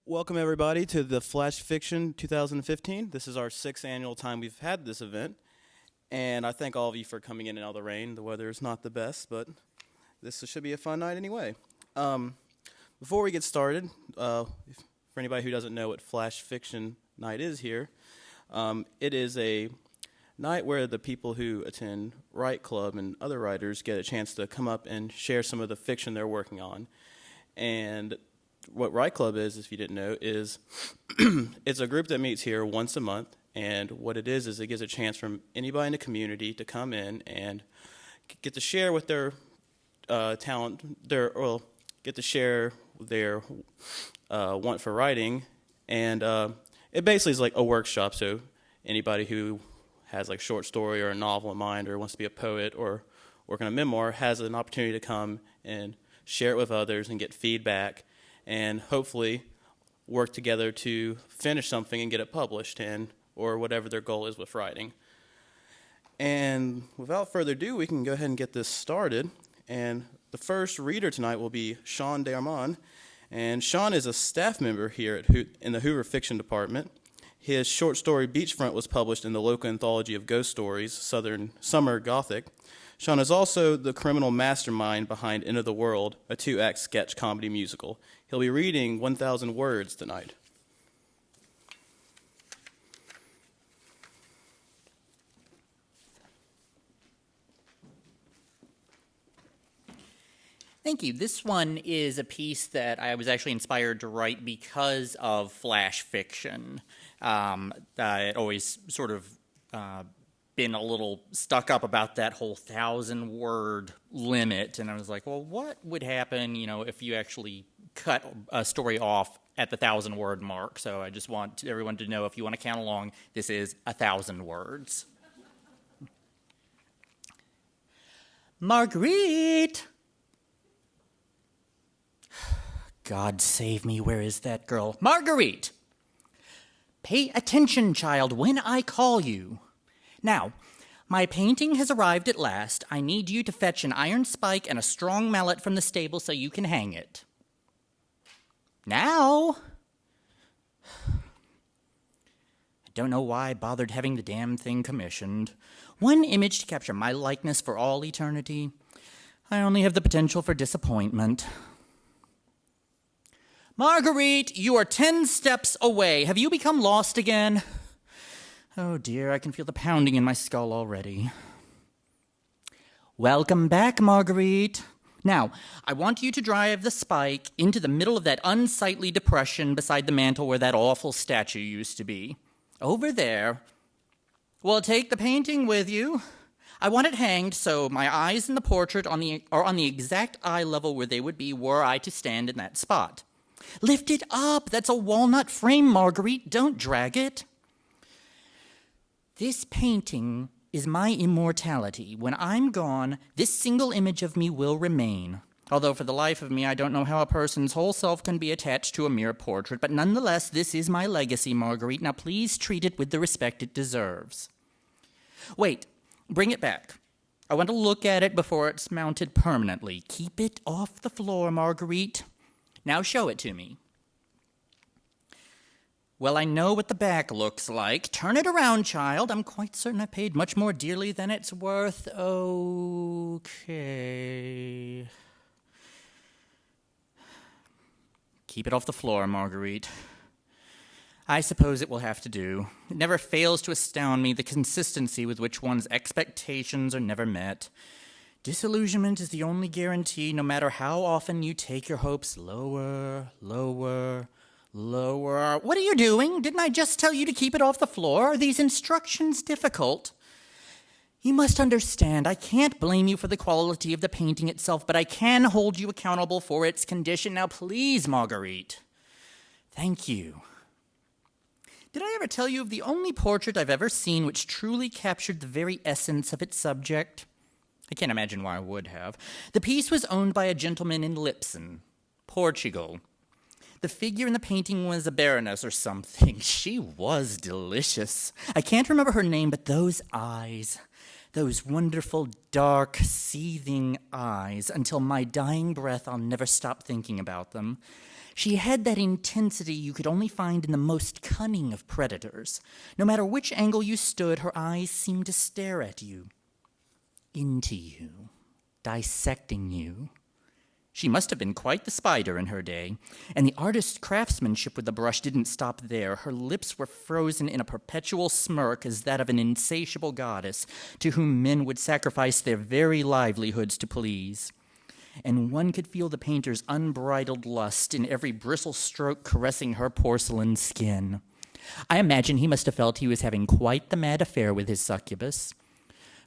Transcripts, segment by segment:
Welcome, everybody, to the Flash Fiction 2015. This is our sixth annual time we've had this event, and I thank all of you for coming in all the rain. The weather is not the best, but this should be a fun night anyway. Before we get started, for anybody who doesn't know what Flash Fiction Night is here, it is a night where the people who attend Write Club and other writers get a chance to come up and share some of the fiction they're working on. And what Write Club is, if you didn't know, is it's a group that meets here once a month, and what it is it gives a chance from anybody in the community to come in and get to share with their talent, get to share their want for writing, and it basically is like a workshop, so anybody who has like a short story or a novel in mind or wants to be a poet or work on a memoir has an opportunity to come and share it with others and get feedback and hopefully work together to finish something and get it published or whatever their goal is with writing. And without further ado, we can go ahead and get this started. And the first reader tonight will be Shawn Dearmon. And Shawn is a staff member here in the Hoover Fiction Department. His short story Beachfront was published in the local anthology of ghost stories, Southern Summer Gothic. Shawn is also the criminal mastermind behind End of the World, a 2-act sketch comedy musical. He'll be reading 1,000 Words tonight. Thank you. This one is a piece that I was actually inspired to write because of flash fiction. I'd always sort of been a little stuck up about that whole 1,000-word limit, and I was like, well, what would happen, if you actually cut a story off at the 1,000-word mark? So I just want everyone to know, if you want to count along, this is 1,000 words. Marguerite! God save me, where is that girl? Marguerite! Pay attention, child, when I call you. Now, my painting has arrived at last. I need you to fetch an iron spike and a strong mallet from the stable so you can hang it. Now! I don't know why I bothered having the damn thing commissioned. One image to capture my likeness for all eternity. I only have the potential for disappointment. Marguerite, you are 10 steps away. Have you become lost again? Oh dear, I can feel the pounding in my skull already. Welcome back, Marguerite. Now, I want you to drive the spike into the middle of that unsightly depression beside the mantel where that awful statue used to be. Over there. Well, take the painting with you. I want it hanged so my eyes in the portrait are on the exact eye level where they would be were I to stand in that spot. Lift it up. That's a walnut frame, Marguerite. Don't drag it. This painting is my immortality. When I'm gone, this single image of me will remain. Although for the life of me, I don't know how a person's whole self can be attached to a mere portrait. But nonetheless, this is my legacy, Marguerite. Now please treat it with the respect it deserves. Wait, bring it back. I want to look at it before it's mounted permanently. Keep it off the floor, Marguerite. Now show it to me. Well, I know what the back looks like. Turn it around, child. I'm quite certain I paid much more dearly than it's worth. Okay. Keep it off the floor, Marguerite. I suppose it will have to do. It never fails to astound me, the consistency with which one's expectations are never met. Disillusionment is the only guarantee, no matter how often you take your hopes lower, lower, lower. What are you doing? Didn't I just tell you to keep it off the floor? Are these instructions difficult? You must understand, I can't blame you for the quality of the painting itself, but I can hold you accountable for its condition. Now, please, Marguerite. Thank you. Did I ever tell you of the only portrait I've ever seen which truly captured the very essence of its subject? I can't imagine why I would have. The piece was owned by a gentleman in Lipson, Portugal. The figure in the painting was a baroness or something. She was delicious. I can't remember her name, but those eyes, Those wonderful, dark, seething eyes. Until my dying breath, I'll never stop thinking about them. She had that intensity you could only find in the most cunning of predators. No matter which angle you stood, her eyes seemed to stare at you, into you, dissecting you. She must have been quite the spider in her day, and the artist's craftsmanship with the brush didn't stop there. Her lips were frozen in a perpetual smirk as that of an insatiable goddess to whom men would sacrifice their very livelihoods to please. And one could feel the painter's unbridled lust in every bristle stroke caressing her porcelain skin. I imagine he must have felt he was having quite the mad affair with his succubus.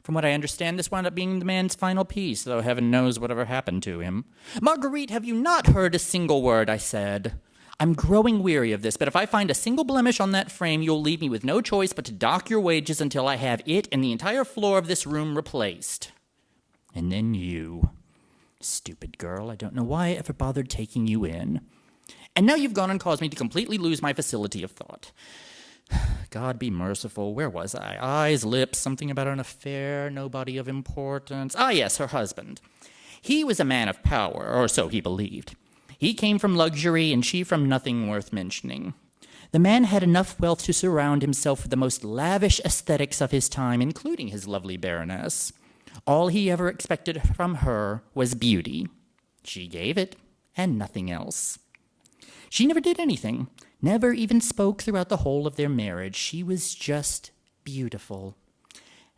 From what I understand, this wound up being the man's final piece, though heaven knows whatever happened to him. "Marguerite, have you not heard a single word?" I said. "I'm growing weary of this, but if I find a single blemish on that frame, you'll leave me with no choice but to dock your wages until I have it and the entire floor of this room replaced. And then you. Stupid girl, I don't know why I ever bothered taking you in. And now you've gone and caused me to completely lose my facility of thought. God be merciful, where was I? Eyes, lips, something about an affair, nobody of importance. Ah, yes, her husband. He was a man of power, or so he believed. He came from luxury, and she from nothing worth mentioning. The man had enough wealth to surround himself with the most lavish aesthetics of his time, including his lovely baroness. All he ever expected from her was beauty. She gave it, and nothing else. She never did anything, never even spoke throughout the whole of their marriage. She was just beautiful.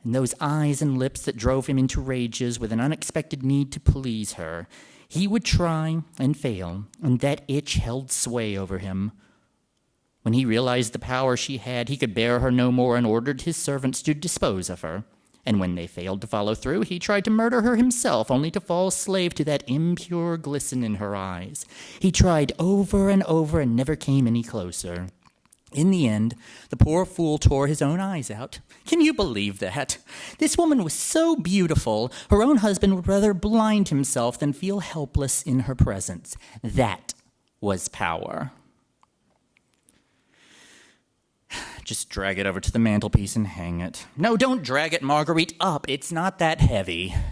And those eyes and lips that drove him into rages with an unexpected need to please her. He would try and fail, and that itch held sway over him. When he realized the power she had, he could bear her no more and ordered his servants to dispose of her. And when they failed to follow through, he tried to murder her himself, only to fall slave to that impure glisten in her eyes. He tried over and over and never came any closer. In the end, the poor fool tore his own eyes out. Can you believe that? This woman was so beautiful, her own husband would rather blind himself than feel helpless in her presence. That was power. Just drag it over to the mantelpiece and hang it. No, don't drag it, Marguerite, up. It's not that heavy. Have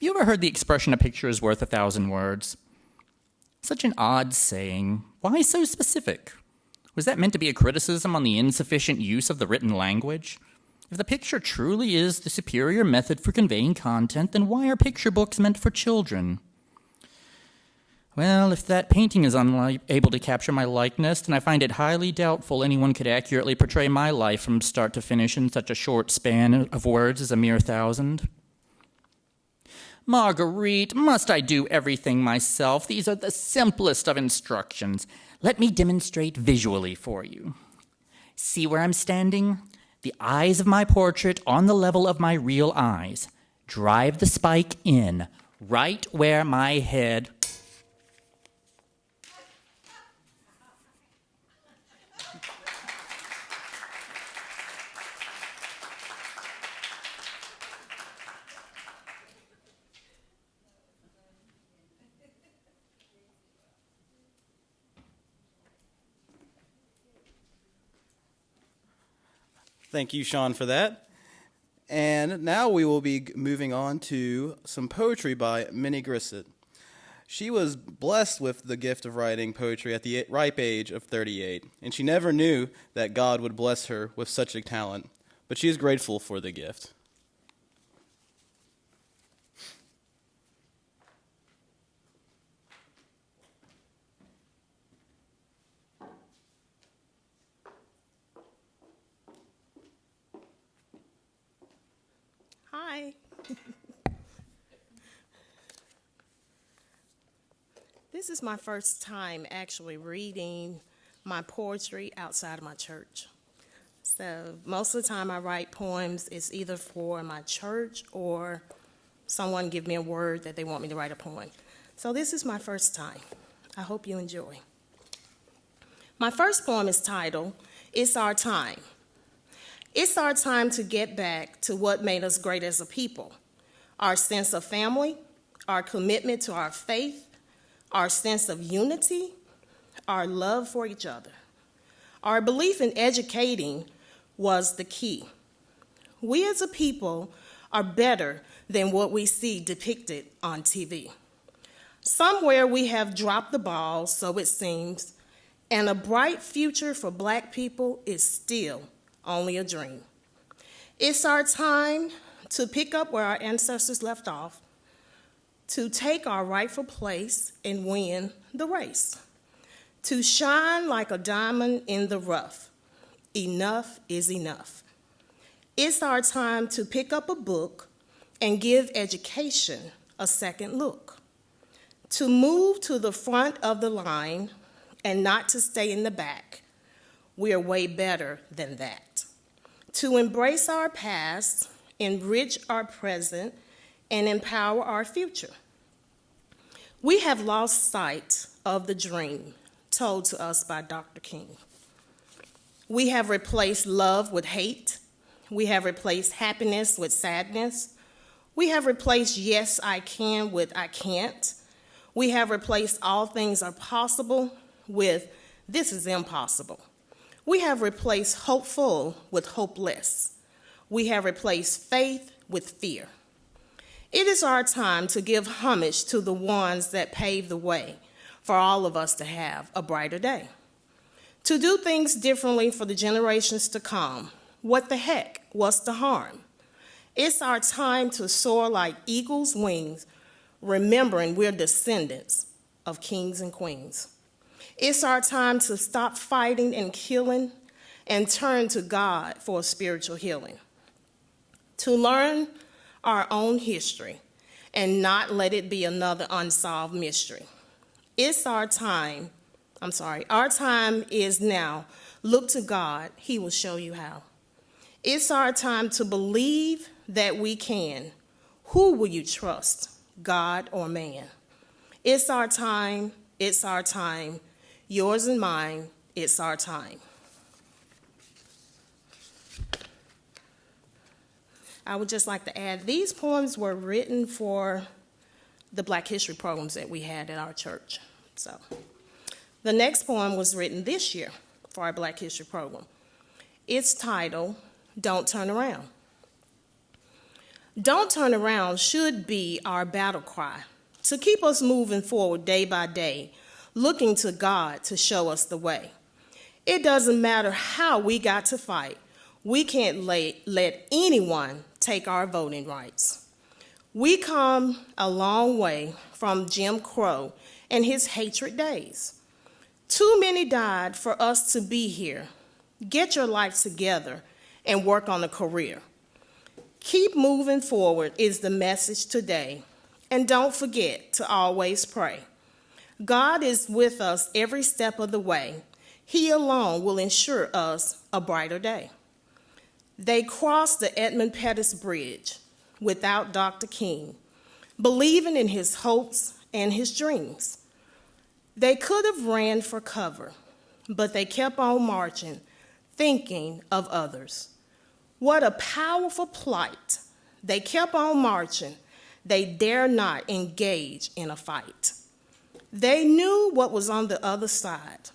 you ever heard the expression, "a picture is worth 1,000 words"? Such an odd saying. Why so specific? Was that meant to be a criticism on the insufficient use of the written language? If the picture truly is the superior method for conveying content, then why are picture books meant for children? Well, if that painting is unable to capture my likeness, then I find it highly doubtful anyone could accurately portray my life from start to finish in such a short span of words as a mere 1,000. Marguerite, must I do everything myself? These are the simplest of instructions. Let me demonstrate visually for you. See where I'm standing? The eyes of my portrait on the level of my real eyes. Drive the spike in, right where my head... Thank you, Shawn, for that. And now we will be moving on to some poetry by Minnie Gret. She was blessed with the gift of writing poetry at the ripe age of 38, and she never knew that God would bless her with such a talent, but she is grateful for the gift. Hi. This is my first time actually reading my poetry outside of my church. So most of the time I write poems, it's either for my church or someone give me a word that they want me to write a poem. So this is my first time. I hope you enjoy. My first poem is titled, "It's Our Time." It's our time to get back to what made us great as a people. Our sense of family, our commitment to our faith, our sense of unity, our love for each other. Our belief in educating was the key. we as a people are better than what we see depicted on TV. Somewhere we have dropped the ball, so it seems, and a bright future for Black people is still only a dream. It's our time to pick up where our ancestors left off, to take our rightful place and win the race, to shine like a diamond in the rough. Enough is enough. It's our time to pick up a book and give education a second look, to move to the front of the line and not to stay in the back. We are way better than that. To embrace our past, enrich our present, and empower our future. We have lost sight of the dream told to us by Dr. King. We have replaced love with hate. We have replaced happiness with sadness. We have replaced yes, I can with I can't. We have replaced all things are possible with this is impossible. We have replaced hopeful with hopeless. We have replaced faith with fear. It is our time to give homage to the ones that paved the way for all of us to have a brighter day. To do things differently for the generations to come. What the heck? What's the harm? It's our time to soar like eagle's wings, remembering we're descendants of kings and queens. It's our time to stop fighting and killing and turn to God for spiritual healing. To learn our own history and not let it be another unsolved mystery. Our time is now. Look to God, He will show you how. It's our time to believe that we can. Who will you trust, God or man? It's our time, yours and mine, it's our time. I would just like to add, these poems were written for the Black History programs that we had at our church. So, the next poem was written this year for our Black History program. It's titled, Don't Turn Around. Don't turn around should be our battle cry to keep us moving forward day by day, looking to God to show us the way. It doesn't matter how we got to fight. We can't let anyone take our voting rights. We come a long way from Jim Crow and his hatred days. Too many died for us to be here. Get your life together and work on a career. Keep moving forward is the message today. And don't forget to always pray. God is with us every step of the way. He alone will ensure us a brighter day. They crossed the Edmund Pettus Bridge without Dr. King, believing in his hopes and his dreams. They could have ran for cover, but they kept on marching, thinking of others. What a powerful plight. They kept on marching. They dare not engage in a fight. They knew what was on the other side,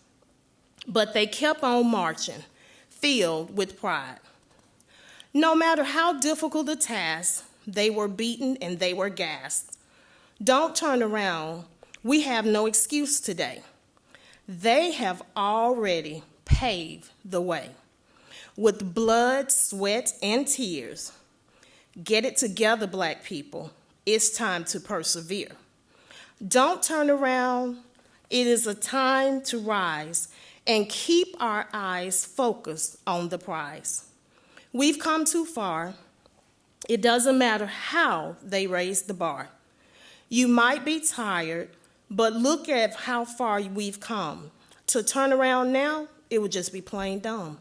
but they kept on marching, filled with pride. No matter how difficult the task, they were beaten and they were gassed. Don't turn around. We have no excuse today. They have already paved the way with blood, sweat, and tears. Get it together, Black people. It's time to persevere. Don't turn around. It is a time to rise and keep our eyes focused on the prize. We've come too far. It doesn't matter how they raise the bar. You might be tired, but look at how far we've come. To turn around now, it would just be plain dumb.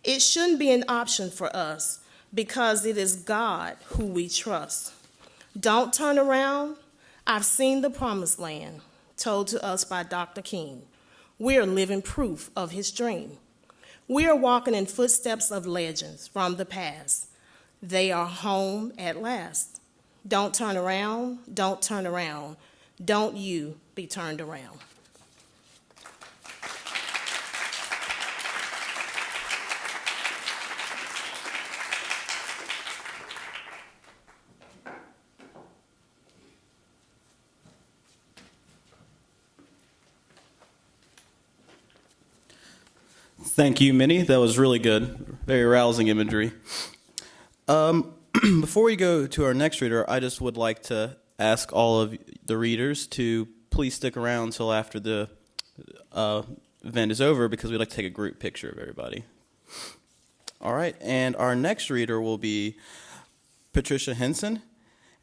It shouldn't be an option for us because it is God who we trust. Don't turn around. I've seen the promised land told to us by Dr. King. We are living proof of his dream. We are walking in footsteps of legends from the past. They are home at last. Don't turn around, don't turn around. Don't you be turned around. Thank you, Minnie. That was really good. Very arousing imagery. Before we go to our next reader, I just would like to ask all of the readers to please stick around until after the event is over, because we'd like to take a group picture of everybody. All right, and our next reader will be Patricia Henson,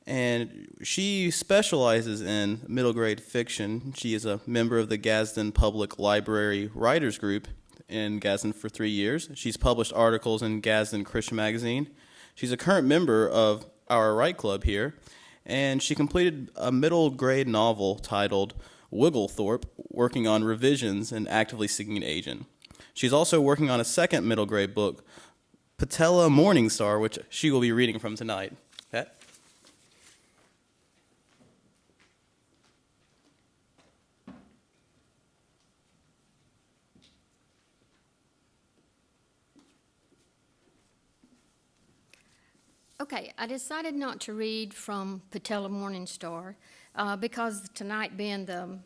and she specializes in middle grade fiction. She is a member of the Gadsden Public Library Writers Group in Gadsden for 3 years. She's published articles in Gadsden Christian Magazine. She's a current member of our Write Club here, and she completed a middle grade novel titled Wigglethorpe, working on revisions and actively seeking an agent. She's also working on a second middle grade book, Patella Morningstar, which she will be reading from tonight. Pat? Okay, I decided not to read from Patella Morningstar because tonight being the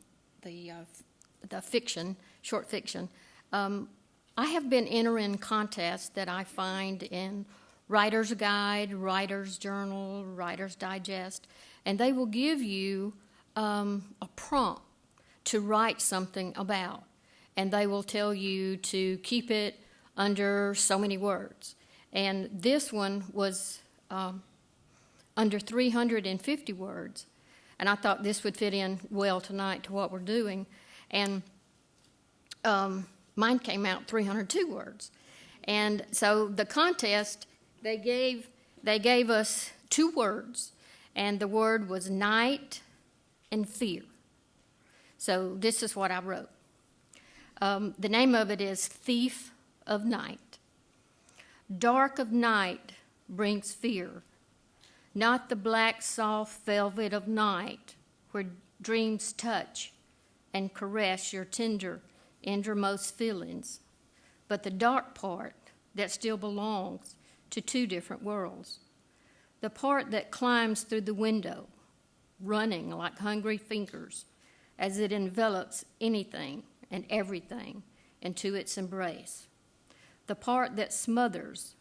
fiction, short fiction, I have been entering contests that I find in Writer's Guide, Writer's Journal, Writer's Digest, and they will give you a prompt to write something about, and they will tell you to keep it under so many words. And this one was under 350 words, and I thought this would fit in well tonight to what we're doing, and mine came out 302 words. And so the contest, they gave us 2 words, and the word was night and fear. So this is what I wrote. The name of it is Thief of Night. Dark of night brings fear, not the black soft velvet of night where dreams touch and caress your tender innermost feelings, but the dark part that still belongs to 2 different worlds. The part that climbs through the window, running like hungry fingers as it envelops anything and everything into its embrace. The part that smothers,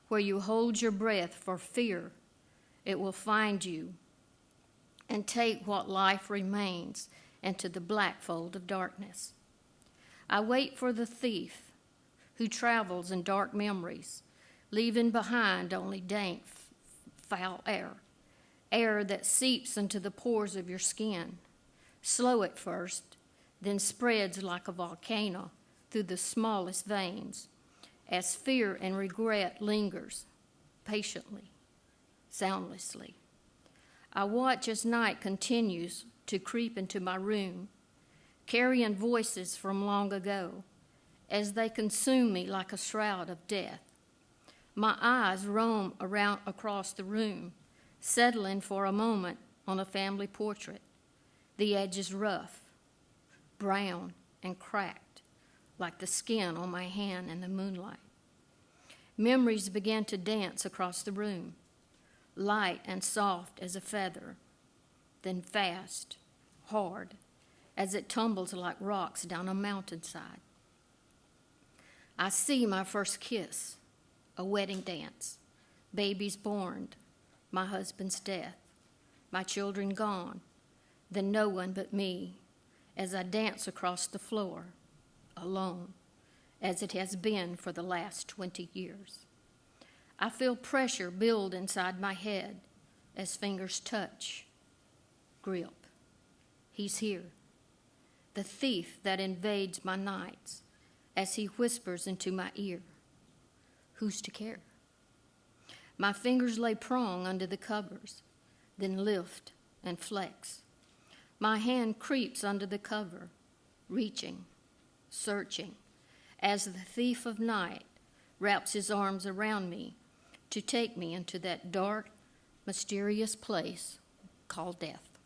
where you hold your breath for fear it will find you and take what life remains into the black fold of darkness. I wait for the thief who travels in dark memories, leaving behind only dank, foul air that seeps into the pores of your skin, slow at first, then spreads like a volcano through the smallest veins, as fear and regret lingers patiently, soundlessly. I watch as night continues to creep into my room, carrying voices from long ago, as they consume me like a shroud of death. My eyes roam around across the room, settling for a moment on a family portrait. The edges rough, brown, and cracked, like the skin on my hand in the moonlight. Memories began to dance across the room, light and soft as a feather, then fast, hard, as it tumbles like rocks down a mountainside. I see my first kiss, a wedding dance, babies born, my husband's death, my children gone, then no one but me, as I dance across the floor, alone, as it has been for the last 20 years. I feel pressure build inside my head as fingers touch, grip. He's here, the thief that invades my nights, as he whispers into my ear, who's to care? My fingers lay prone under the covers, then lift and flex. My hand creeps under the cover, reaching, searching, as the thief of night wraps his arms around me to take me into that dark, mysterious place called death.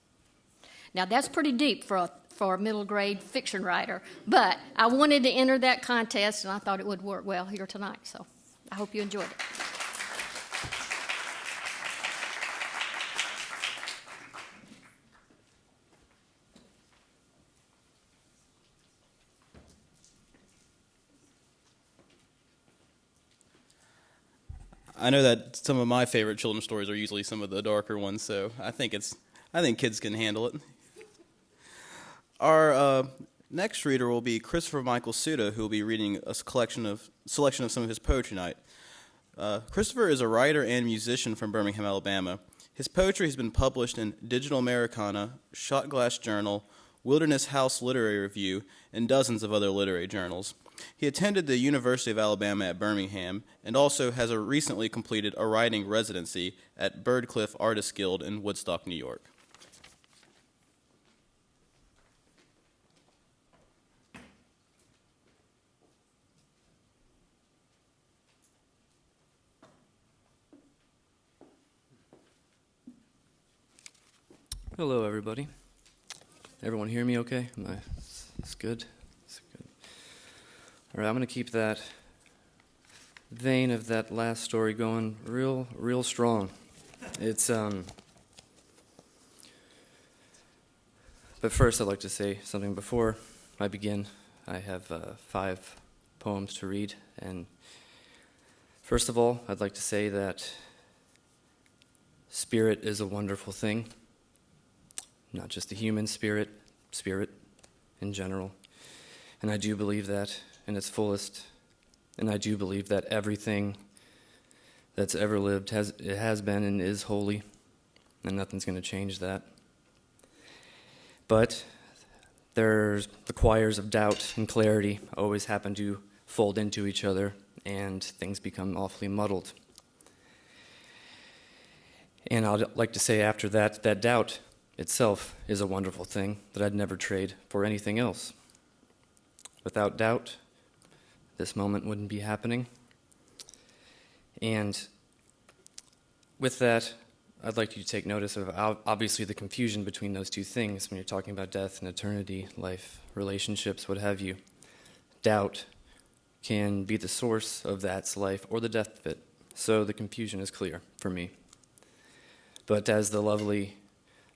Now that's pretty deep for a middle grade fiction writer, but I wanted to enter that contest and I thought it would work well here tonight, so I hope you enjoyed it. I know that some of my favorite children's stories are usually some of the darker ones, so I think kids can handle it. Our next reader will be Christopher Michael Sudo, who will be reading a selection of some of his poetry tonight. Christopher is a writer and musician from Birmingham, Alabama. His poetry has been published in Digital Americana, Shot Glass Journal, Wilderness House Literary Review, and dozens of other literary journals. He attended the University of Alabama at Birmingham and also has recently completed a writing residency at Birdcliff Artists Guild in Woodstock, New York. Hello, everybody. Everyone hear me okay? It's good? It's good. All right, I'm going to keep that vein of that last story going real strong. It's, but first I'd like to say something before I begin. I have 5 poems to read, and first of all, I'd like to say that spirit is a wonderful thing. Not just the human spirit in general. And I do believe that in its fullest. And I do believe that everything that's ever lived has been and is holy, and nothing's going to change that. But there's the choirs of doubt and clarity always happen to fold into each other, and things become awfully muddled. And I'd like to say after that doubt itself is a wonderful thing that I'd never trade for anything else. Without doubt, this moment wouldn't be happening. And with that, I'd like you to take notice of obviously the confusion between those two things when you're talking about death and eternity, life, relationships, what have you. Doubt can be the source of that's life or the death of it. So the confusion is clear for me. But as the lovely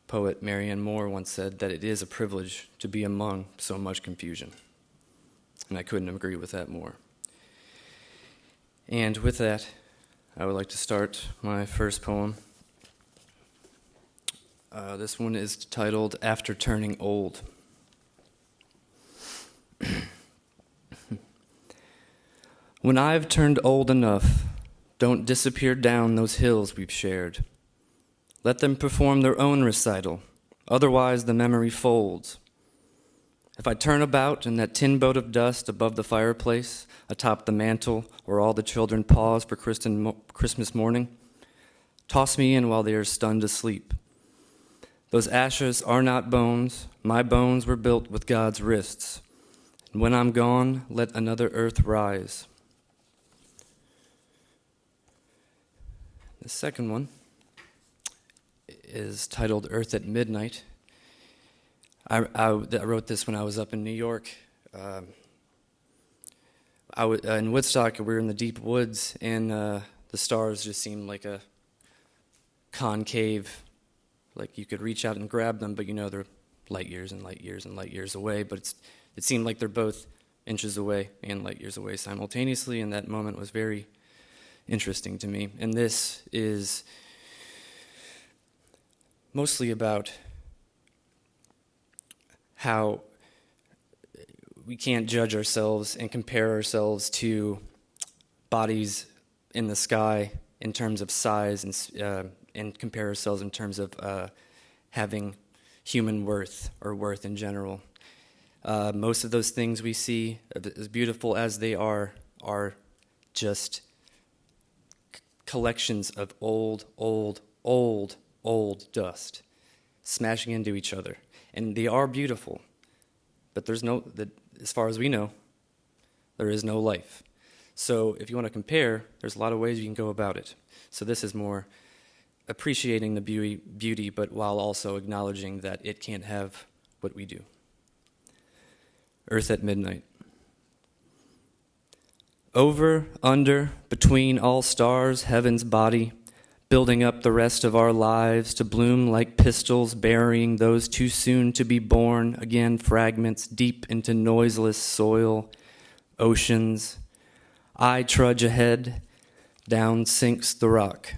poet Marianne Moore once said, that it is a privilege to be among so much confusion. And I couldn't agree with that more. And with that, I would like to start my first poem. This one is titled After Turning Old. When I've turned old enough, don't disappear down those hills we've shared. Let them perform their own recital, otherwise the memory folds. If I turn about in that tin boat of dust above the fireplace, atop the mantle where all the children pause for Christmas morning, toss me in while they are stunned asleep. Those ashes are not bones. My bones were built with God's wrists. And when I'm gone, let another earth rise. The second one is titled Earth at Midnight. I wrote this when I was up in New York. In Woodstock, we were in the deep woods, and the stars just seemed like a concave, like you could reach out and grab them, but you know they're light years and light years and light years away, but it seemed like they're both inches away and light years away simultaneously, and that moment was very interesting to me. And this is mostly about how we can't judge ourselves and compare ourselves to bodies in the sky in terms of size and compare ourselves in terms of having human worth or worth in general. Most of those things we see, as beautiful as they are just collections of old dust smashing into each other. And they are beautiful, but as far as we know, there is no life. So if you want to compare, there's a lot of ways you can go about it. So this is more appreciating the beauty, but while also acknowledging that it can't have what we do. Earth at Midnight. Over, under, between all stars, heaven's body, building up the rest of our lives to bloom like pistils, burying those too soon to be born, again fragments deep into noiseless soil, oceans. I trudge ahead, down sinks the rock.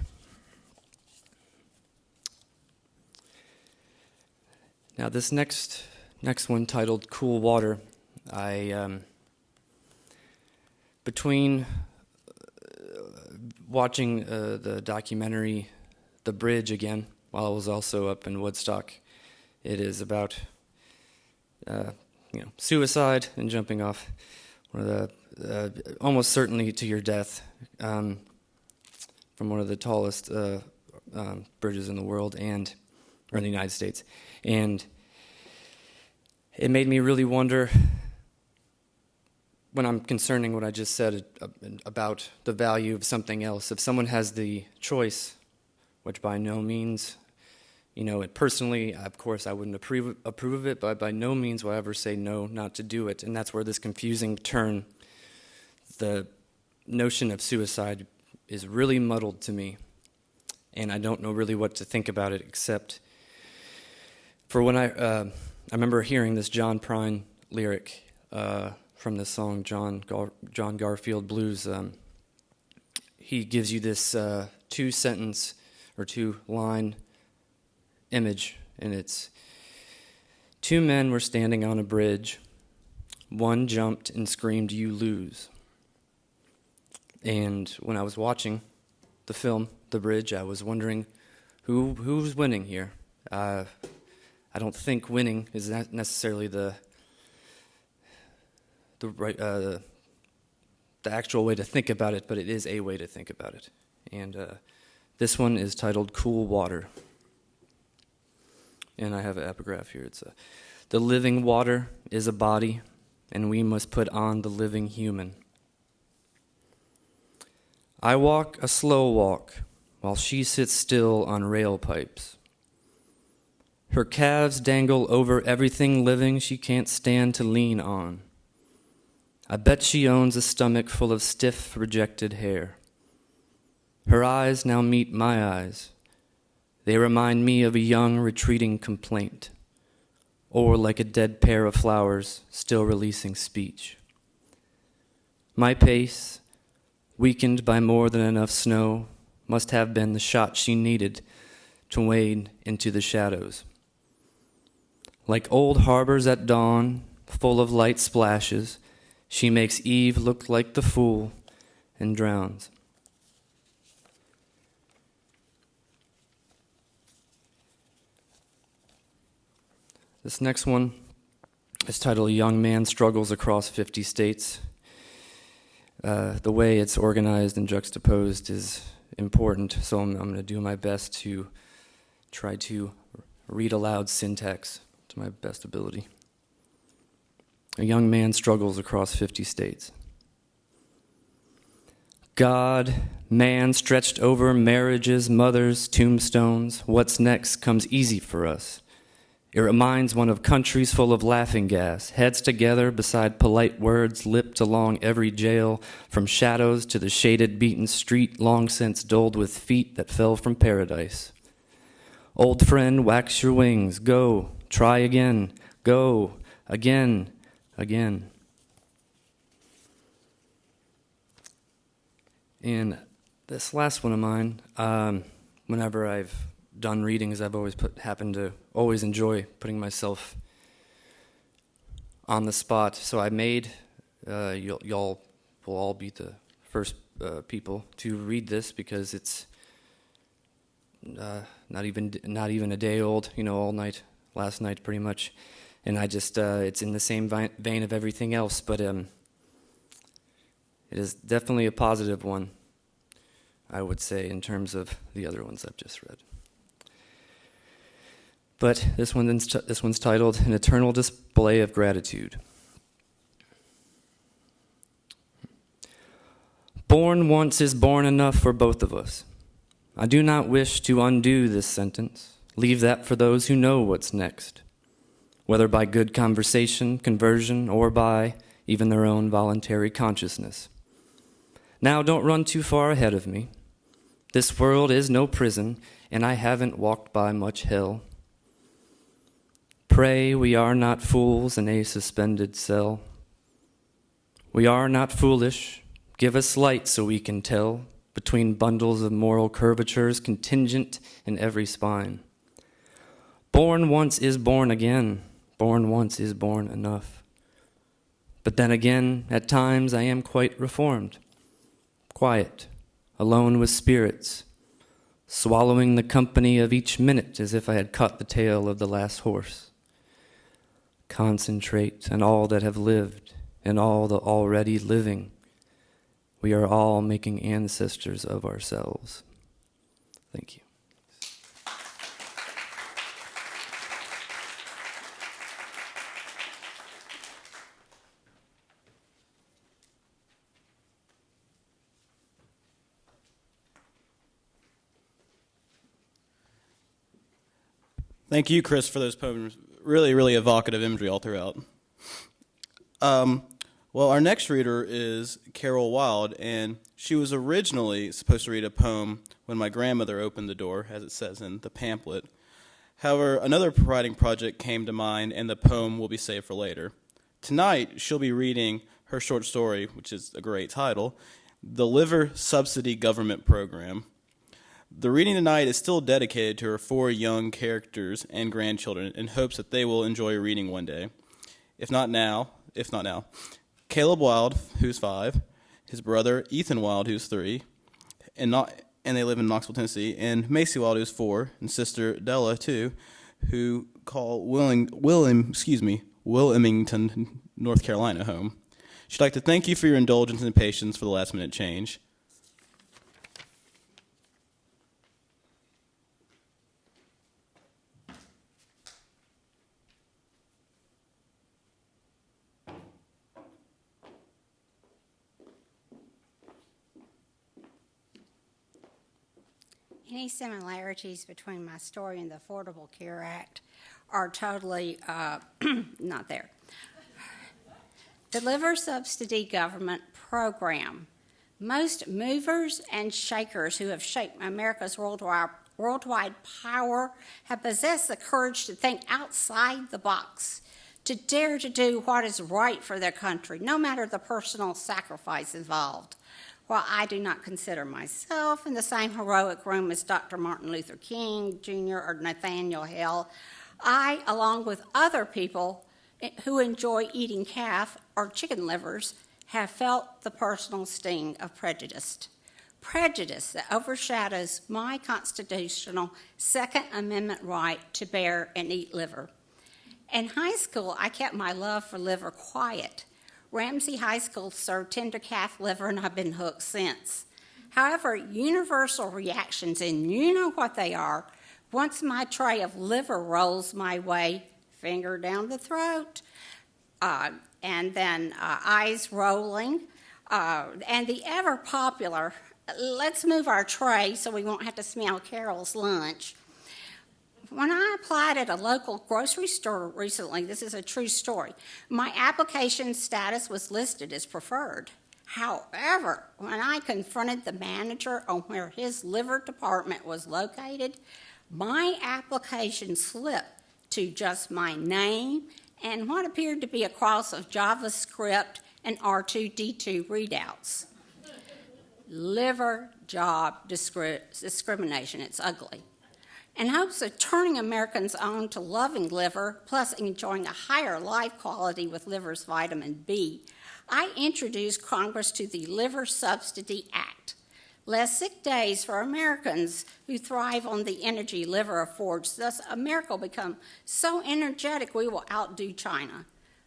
Now this next one, titled Cool Water, between watching the documentary The Bridge again, while I was also up in Woodstock, it is about suicide and jumping off almost certainly to your death from one of the tallest bridges in the world or in the United States. And it made me really wonder, when I'm concerning what I just said about the value of something else, if someone has the choice, which by no means, personally, of course, I wouldn't approve of it, but by no means will I ever say no, not to do it. And that's where this confusing turn, the notion of suicide, is really muddled to me. And I don't know really what to think about it, except for when I remember hearing this John Prine lyric from the song John Garfield Blues. He gives you this two-sentence or two-line image, and it's, 2 men were standing on a bridge. One jumped and screamed, "You lose." And when I was watching the film, The Bridge, I was wondering who's winning here. I don't think winning is not necessarily the actual way to think about it, but it is a way to think about it. And this one is titled Cool Water. And I have an epigraph here. It's the living water is a body, and we must put on the living human. I walk a slow walk, while she sits still on rail pipes. Her calves dangle over everything living she can't stand to lean on. I bet she owns a stomach full of stiff, rejected hair. Her eyes now meet my eyes. They remind me of a young, retreating complaint, or like a dead pair of flowers still releasing speech. My pace, weakened by more than enough snow, must have been the shot she needed to wade into the shadows. Like old harbors at dawn, full of light splashes, she makes Eve look like the fool and drowns. This next one is titled A Young Man Struggles Across 50 States. The way it's organized and juxtaposed is important, so I'm going to do my best to try to read aloud syntax to my best ability. A young man struggles across 50 states. God, man stretched over marriages, mothers, tombstones, what's next comes easy for us. It reminds one of countries full of laughing gas, heads together beside polite words lipped along every jail, from shadows to the shaded beaten street long since dulled with feet that fell from paradise. Old friend, wax your wings, go, try again, go, again, again. And this last one of mine, whenever I've done readings, I've always always enjoy putting myself on the spot. So I made, y'all will all be the first people to read this, because it's not even a day old, all night, last night pretty much. And I just, it's in the same vein of everything else, but it is definitely a positive one, I would say, in terms of the other ones I've just read. But this one's titled An Eternal Display of Gratitude. Born once is born enough for both of us. I do not wish to undo this sentence. Leave that for those who know what's next, whether by good conversation, conversion, or by even their own voluntary consciousness. Now don't run too far ahead of me. This world is no prison, and I haven't walked by much hell. Pray we are not fools in a suspended cell. We are not foolish. Give us light so we can tell between bundles of moral curvatures contingent in every spine. Born once is born again, born once is born enough. But then again, at times I am quite reformed, quiet, alone with spirits, swallowing the company of each minute as if I had caught the tail of the last horse. Concentrate on all that have lived and all the already living. We are all making ancestors of ourselves. Thank you. Thank you, Chris, for those poems. Really, really evocative imagery all throughout. Well, our next reader is Carol Wilde, and she was originally supposed to read a poem when my grandmother opened the door, as it says in the pamphlet. However, another writing project came to mind, and the poem will be saved for later. Tonight, she'll be reading her short story, which is a great title, The Liver Subsidy Government Program. The reading tonight is still dedicated to her 4 young characters and grandchildren in hopes that they will enjoy reading one day. If not now. Caleb Wilde, who's 5, his brother Ethan Wilde, who's 3, and they live in Knoxville, Tennessee, and Macy Wilde, who's 4, and sister Della, too, who call Wilmington, North Carolina, home. She'd like to thank you for your indulgence and patience for the last-minute change. Any similarities between my story and the Affordable Care Act are totally not there. The Liver Subsidy Government Program. Most movers and shakers who have shaped America's worldwide power have possessed the courage to think outside the box, to dare to do what is right for their country, no matter the personal sacrifice involved. While I do not consider myself in the same heroic room as Dr. Martin Luther King Jr. or Nathaniel Hale, I, along with other people who enjoy eating calf or chicken livers, have felt the personal sting of prejudice. Prejudice that overshadows my constitutional Second Amendment right to bear and eat liver. In high school, I kept my love for liver quiet. Ramsey High School served tender calf liver, and I've been hooked since. However, universal reactions, and you know what they are, once my tray of liver rolls my way, finger down the throat, and then eyes rolling, and the ever-popular, let's move our tray so we won't have to smell Carol's lunch. When I applied at a local grocery store recently, this is a true story, my application status was listed as preferred. However, when I confronted the manager on where his liver department was located, my application slipped to just my name and what appeared to be a cross of JavaScript and R2D2 readouts. Liver job discrimination, it's ugly. In hopes of turning Americans on to loving liver, plus enjoying a higher life quality with liver's vitamin B, I introduced Congress to the Liver Subsidy Act. Less sick days for Americans who thrive on the energy liver affords. Thus, America will become so energetic we will outdo China.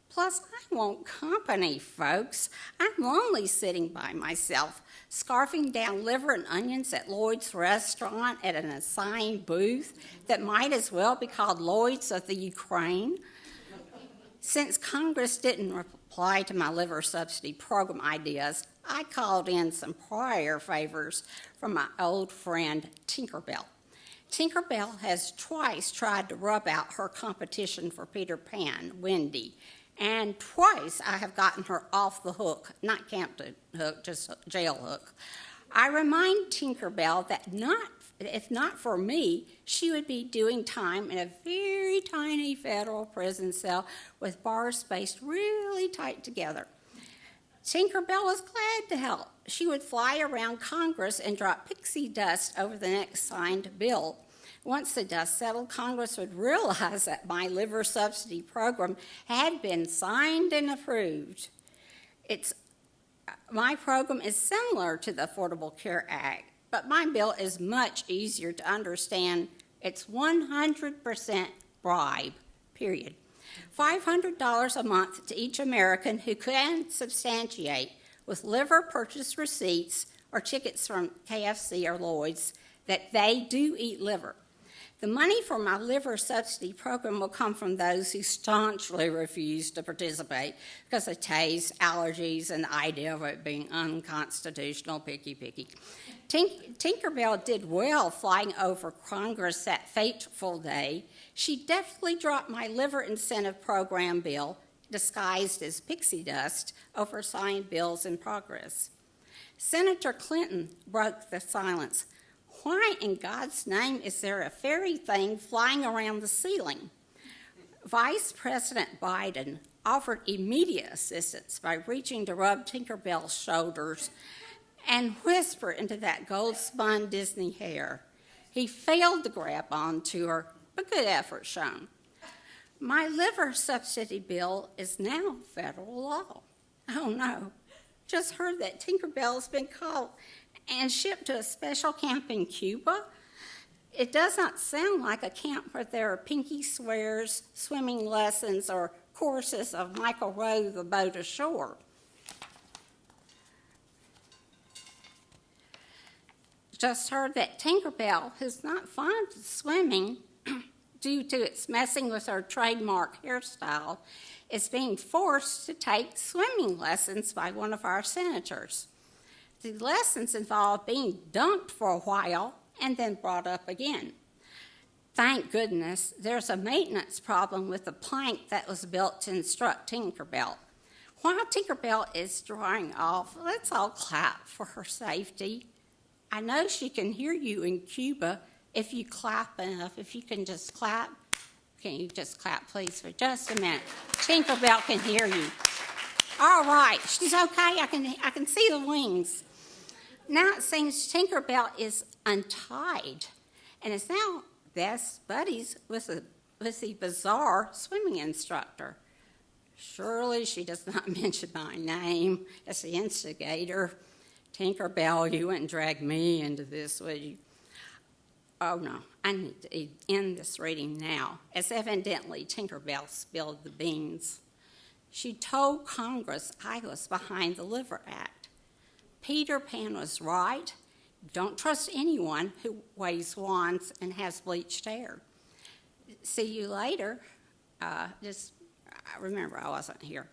Plus, I want company, folks. I'm lonely sitting by myself, scarfing down liver and onions at Lloyd's restaurant at an assigned booth that might as well be called Lloyd's of the Ukraine. Since Congress didn't reply to my liver subsidy program ideas, I called in some prior favors from my old friend Tinkerbell. Tinkerbell has twice tried to rub out her competition for Peter Pan, Wendy, and twice I have gotten her off the hook, not Campton hook, just jail hook. I remind Tinkerbell that if not for me, she would be doing time in a very tiny federal prison cell with bars spaced really tight together. Tinkerbell was glad to help. She would fly around Congress and drop pixie dust over the next signed bill. Once the dust settled, Congress would realize that my liver subsidy program had been signed and approved. My program is similar to the Affordable Care Act, but my bill is much easier to understand. It's 100% bribe, period. $500 a month to each American who can substantiate with liver purchase receipts or tickets from KFC or Lloyd's that they do eat liver. The money for my liver subsidy program will come from those who staunchly refuse to participate because of taste, allergies, and the idea of it being unconstitutional, picky. Tinkerbell did well flying over Congress that fateful day. She definitely dropped my liver incentive program bill, disguised as pixie dust, over signed bills in progress. Senator Clinton broke the silence. Why in God's name is there a fairy thing flying around the ceiling? Vice President Biden offered immediate assistance by reaching to rub Tinkerbell's shoulders and whisper into that gold-spun Disney hair. He failed to grab onto her, but good effort shown. My liver subsidy bill is now federal law. Oh no, just heard that Tinkerbell's been caught and shipped to a special camp in Cuba. It does not sound like a camp where there are pinky swears, swimming lessons, or courses of Michael row the boat ashore. Just heard that Tinkerbell, who's not fond of swimming due to its messing with her trademark hairstyle, is being forced to take swimming lessons by one of our senators. The lessons involve being dunked for a while and then brought up again. Thank goodness there's a maintenance problem with the plank that was built to instruct Tinkerbell. While Tinkerbell is drying off, let's all clap for her safety. I know she can hear you in Cuba if you clap enough. If you can just clap. Can you just clap, please, for just a minute? Tinkerbell can hear you. All right, she's okay. I can see the wings. Now it seems Tinkerbell is untied and is now best buddies with the bizarre swimming instructor. Surely she does not mention my name as the instigator. Tinkerbell, you wouldn't drag me into this, would you? Oh no, I need to end this reading now, as evidently Tinkerbell spilled the beans. She told Congress I was behind the Liver Act. Peter Pan was right. Don't trust anyone who waves wands and has bleached hair. See you later. Just remember, I wasn't here.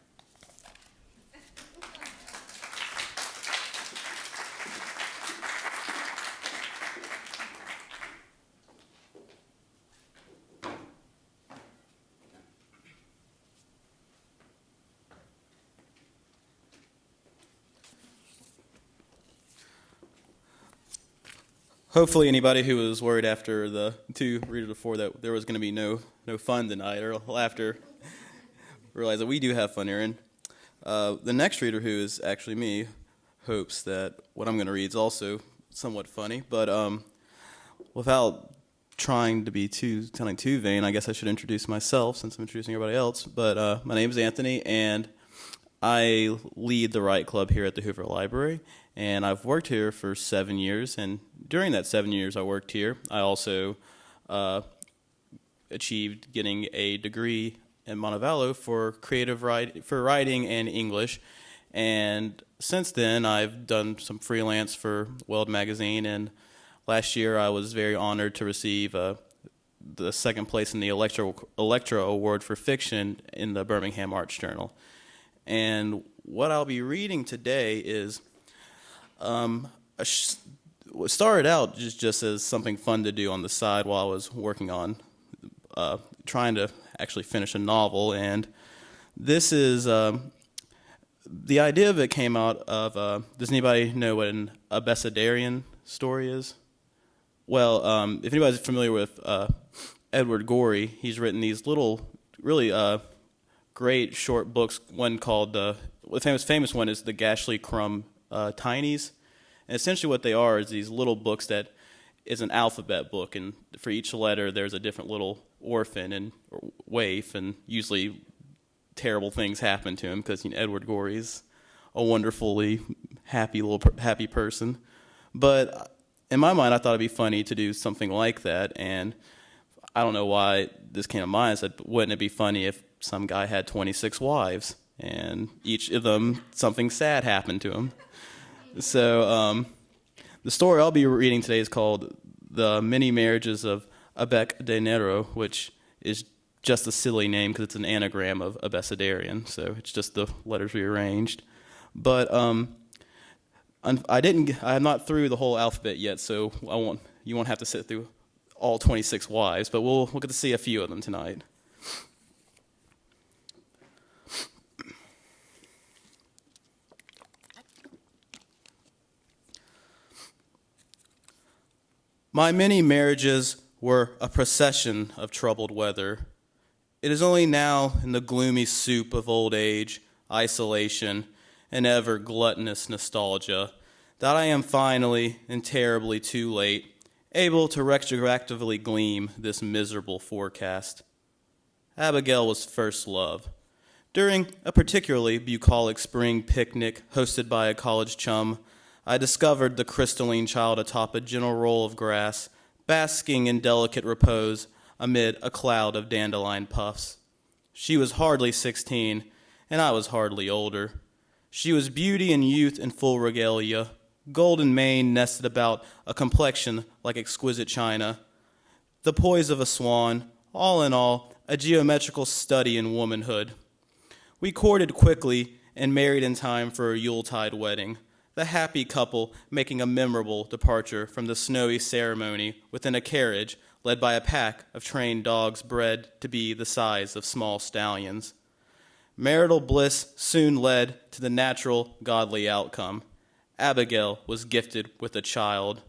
Hopefully anybody who was worried after the two readers before that there was going to be no fun tonight or laughter realize that we do have fun here. And the next reader, who is actually me, hopes that what I'm going to read is also somewhat funny. But without trying to be sounding too vain, I guess I should introduce myself since I'm introducing everybody else. But my name is Anthony, and I lead the Write Club here at the Hoover Library. And I've worked here for 7 years, and during that 7 years I worked here, I also achieved getting a degree in Montevallo for writing and English. And since then, I've done some freelance for Weld Magazine, and last year I was very honored to receive the second place in the Electra Award for Fiction in the Birmingham Arts Journal. And what I'll be reading today is started out just as something fun to do on the side while I was working on trying to actually finish a novel. And this is the idea of it came out of does anybody know what an abecedarian story is? Well, if anybody's familiar with Edward Gorey, he's written these little really great short books. One the famous one is the Gashley Crumb Tinies. And essentially what they are is these little books that is an alphabet book, and for each letter there's a different little orphan and waif, and usually terrible things happen to him because Edward Gorey's a wonderfully happy person. But in my mind, I thought it'd be funny to do something like that, and I don't know why this came to mind. I said, wouldn't it be funny if some guy had 26 wives, and each of them, something sad happened to him? So the story I'll be reading today is called The Many Marriages of Abec de Nero, which is just a silly name because it's an anagram of abecedarian, so it's just the letters rearranged. But I'm not through the whole alphabet yet, so you won't have to sit through all 26 wives, but we'll get to see a few of them tonight. My many marriages were a procession of troubled weather. It is only now in the gloomy soup of old age, isolation, and ever gluttonous nostalgia that I am finally, and terribly too late, able to retroactively gleam this miserable forecast. Abigail was first love. During a particularly bucolic spring picnic hosted by a college chum, I discovered the crystalline child atop a gentle roll of grass, basking in delicate repose amid a cloud of dandelion puffs. She was hardly 16, and I was hardly older. She was beauty and youth in full regalia, golden mane nested about a complexion like exquisite china, the poise of a swan, all in all, a geometrical study in womanhood. We courted quickly and married in time for a Yuletide wedding, the happy couple making a memorable departure from the snowy ceremony within a carriage led by a pack of trained dogs bred to be the size of small stallions. Marital bliss soon led to the natural, godly outcome. Abigail was gifted with a child.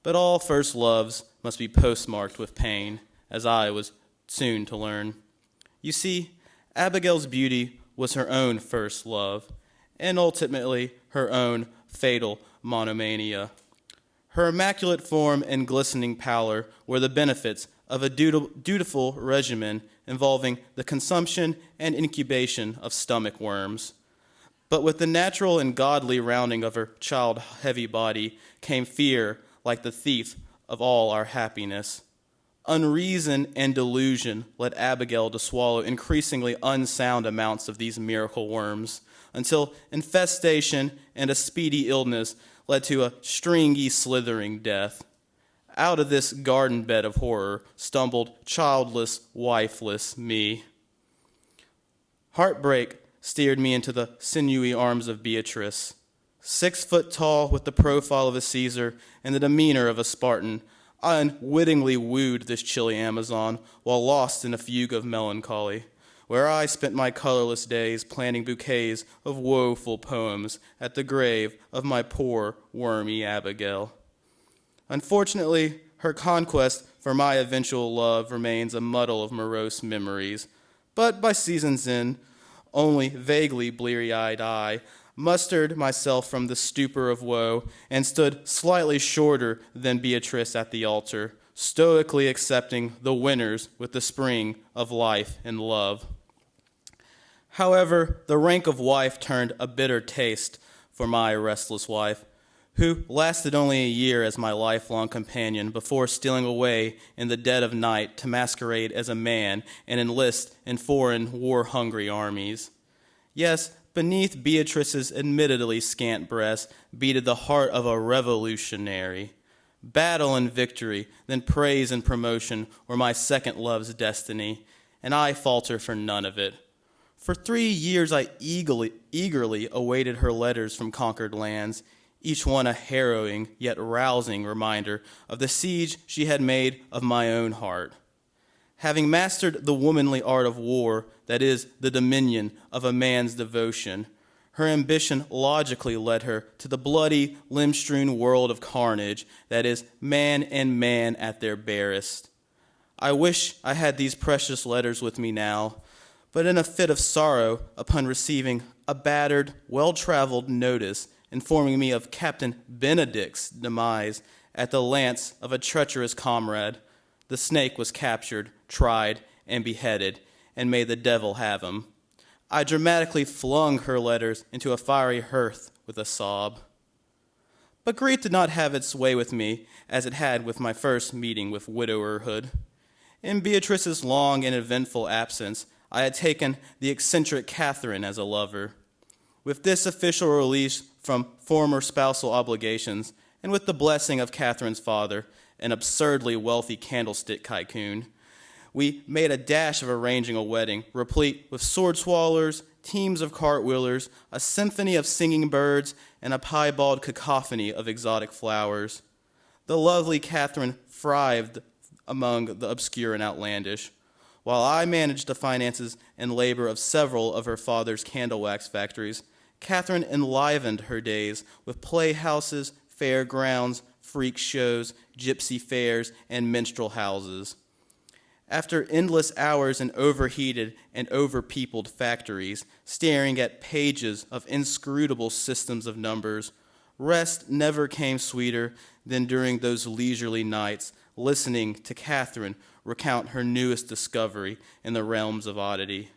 But all first loves must be postmarked with pain, as I was soon to learn. You see, Abigail's beauty was her own first love, and ultimately her own fatal monomania. Her immaculate form and glistening pallor were the benefits of a dutiful regimen involving the consumption and incubation of stomach worms. But with the natural and godly rounding of her child-heavy body came fear like the thief of all our happiness. Unreason and delusion led Abigail to swallow increasingly unsound amounts of these miracle worms, until infestation and a speedy illness led to a stringy, slithering death. Out of this garden bed of horror stumbled childless, wifeless me. Heartbreak steered me into the sinewy arms of Beatrice. 6 foot tall, with the profile of a Caesar and the demeanor of a Spartan, I unwittingly wooed this chilly Amazon while lost in a fugue of melancholy, where I spent my colorless days planning bouquets of woeful poems at the grave of my poor, wormy Abigail. Unfortunately, her conquest for my eventual love remains a muddle of morose memories, but by season's end, only vaguely bleary-eyed I mustered myself from the stupor of woe and stood slightly shorter than Beatrice at the altar, stoically accepting the winners with the spring of life and love. However, the rank of wife turned a bitter taste for my restless wife, who lasted only a year as my lifelong companion before stealing away in the dead of night to masquerade as a man and enlist in foreign war-hungry armies. Yes, beneath Beatrice's admittedly scant breast beated the heart of a revolutionary. Battle and victory, then praise and promotion were my second love's destiny, and I falter for none of it. For 3 years I eagerly awaited her letters from conquered lands, each one a harrowing yet rousing reminder of the siege she had made of my own heart. Having mastered the womanly art of war, that is, the dominion of a man's devotion, her ambition logically led her to the bloody, limb-strewn world of carnage, that is, man and man at their barest. I wish I had these precious letters with me now, but in a fit of sorrow upon receiving a battered, well-traveled notice informing me of Captain Benedict's demise at the lance of a treacherous comrade, the snake was captured, tried, and beheaded, and may the devil have him. I dramatically flung her letters into a fiery hearth with a sob. But grief did not have its way with me, as it had with my first meeting with widowerhood. In Beatrice's long and eventful absence, I had taken the eccentric Catherine as a lover. With this official release from former spousal obligations, and with the blessing of Catherine's father, an absurdly wealthy candlestick tycoon, we made a dash of arranging a wedding, replete with sword swallowers, teams of cartwheelers, a symphony of singing birds, and a piebald cacophony of exotic flowers. The lovely Catherine thrived among the obscure and outlandish, while I managed the finances and labor of several of her father's candle wax factories. Catherine enlivened her days with playhouses, fairgrounds, freak shows, gypsy fairs, and minstrel houses. After endless hours in overheated and overpeopled factories, staring at pages of inscrutable systems of numbers, rest never came sweeter than during those leisurely nights, listening to Catherine recount her newest discovery in the realms of oddity.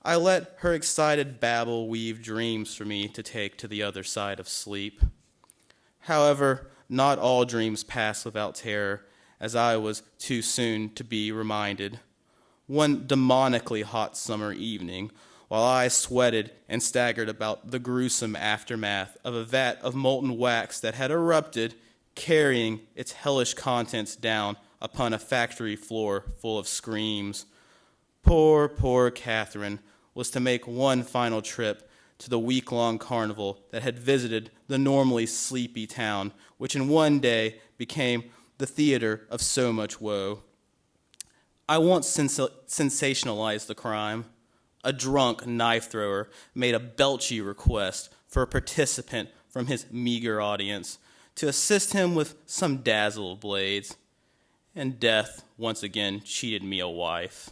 I let her excited babble weave dreams for me to take to the other side of sleep. However, not all dreams pass without terror, as I was too soon to be reminded. One demonically hot summer evening, while I sweated and staggered about the gruesome aftermath of a vat of molten wax that had erupted, carrying its hellish contents down upon a factory floor full of screams. Poor Catherine was to make one final trip to the week-long carnival that had visited the normally sleepy town, which in one day became the theater of so much woe. I won't sensationalize the crime. A drunk knife thrower made a belchy request for a participant from his meager audience to assist him with some dazzle of blades, and death once again cheated me a wife.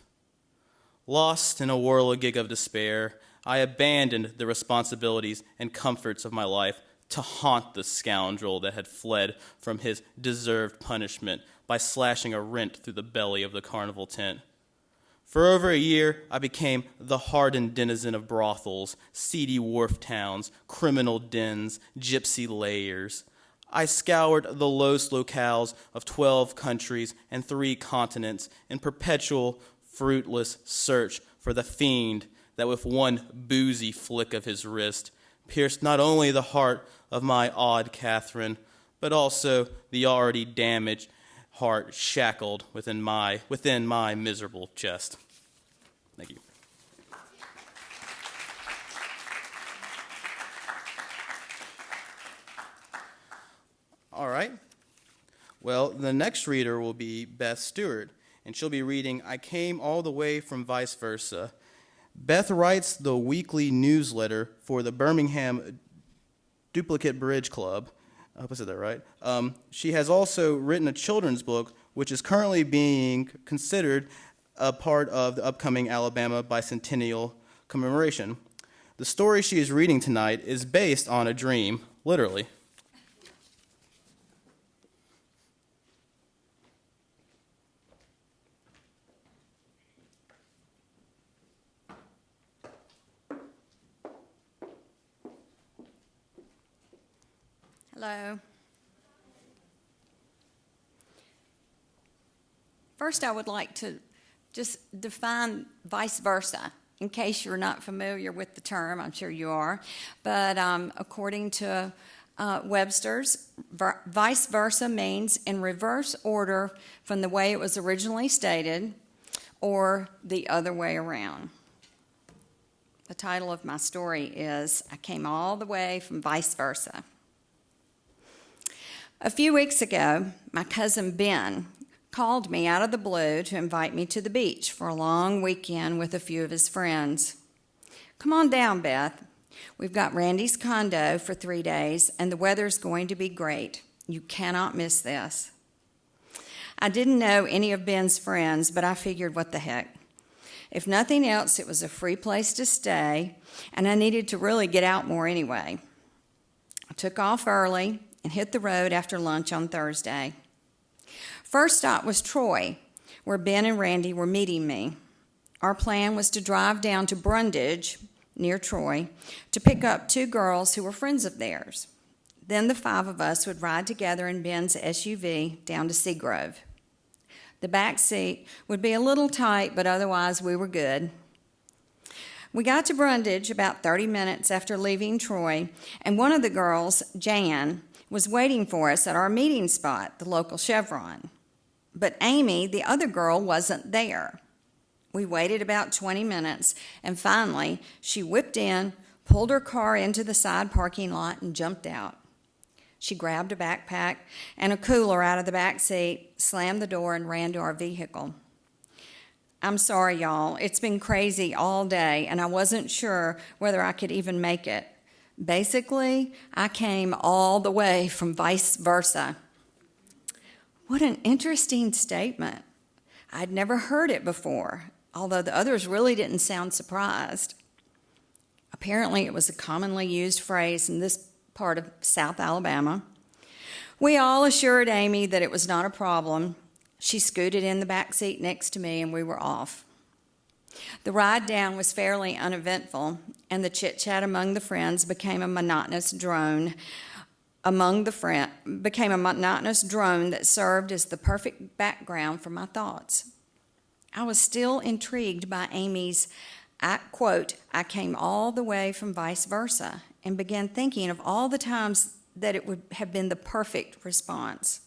Lost in a whirligig of despair, I abandoned the responsibilities and comforts of my life to haunt the scoundrel that had fled from his deserved punishment by slashing a rent through the belly of the carnival tent. For over a year, I became the hardened denizen of brothels, seedy wharf towns, criminal dens, gypsy lairs. I scoured the los locales of 12 countries and 3 continents in perpetual, fruitless search for the fiend that with one boozy flick of his wrist pierced not only the heart of my odd Catherine, but also the already damaged heart shackled within my miserable chest. Thank you. All right. Well, the next reader will be Beth Stewart, and she'll be reading I Came All the Way from Vice Versa. Beth writes the weekly newsletter for the Birmingham Duplicate Bridge Club. I hope I said that right. She has also written a children's book, which is currently being considered a part of the upcoming Alabama Bicentennial commemoration. The story she is reading tonight is based on a dream, literally. Hello. First, I would like to just define vice versa, in case you're not familiar with the term. I'm sure you are. But according to Webster's, vice versa means in reverse order from the way it was originally stated, or the other way around. The title of my story is I Came All the Way from Vice Versa. A few weeks ago, my cousin Ben called me out of the blue to invite me to the beach for a long weekend with a few of his friends. Come on down, Beth. We've got Randy's condo for 3 days, and the weather's going to be great. You cannot miss this. I didn't know any of Ben's friends, but I figured, what the heck. If nothing else, it was a free place to stay, and I needed to really get out more anyway. I took off early and hit the road after lunch on Thursday. First stop was Troy, where Ben and Randy were meeting me. Our plan was to drive down to Brundage, near Troy, to pick up 2 girls who were friends of theirs. Then the 5 of us would ride together in Ben's SUV down to Seagrove. The back seat would be a little tight, but otherwise we were good. We got to Brundage about 30 minutes after leaving Troy, and one of the girls, Jan, was waiting for us at our meeting spot, the local Chevron. But Amy, the other girl, wasn't there. We waited about 20 minutes, and finally she whipped in, pulled her car into the side parking lot, and jumped out. She grabbed a backpack and a cooler out of the back seat, slammed the door, and ran to our vehicle. I'm sorry, y'all. It's been crazy all day, and I wasn't sure whether I could even make it. Basically, I came all the way from vice versa. What an interesting statement. I'd never heard it before, although the others really didn't sound surprised. Apparently, it was a commonly used phrase in this part of South Alabama. We all assured Amy that it was not a problem. She scooted in the back seat next to me, and we were off. The ride down was fairly uneventful, and the chit-chat among the friends became a monotonous drone that served as the perfect background for my thoughts. I was still intrigued by Amy's, I came all the way from vice versa, and began thinking of all the times that it would have been the perfect response.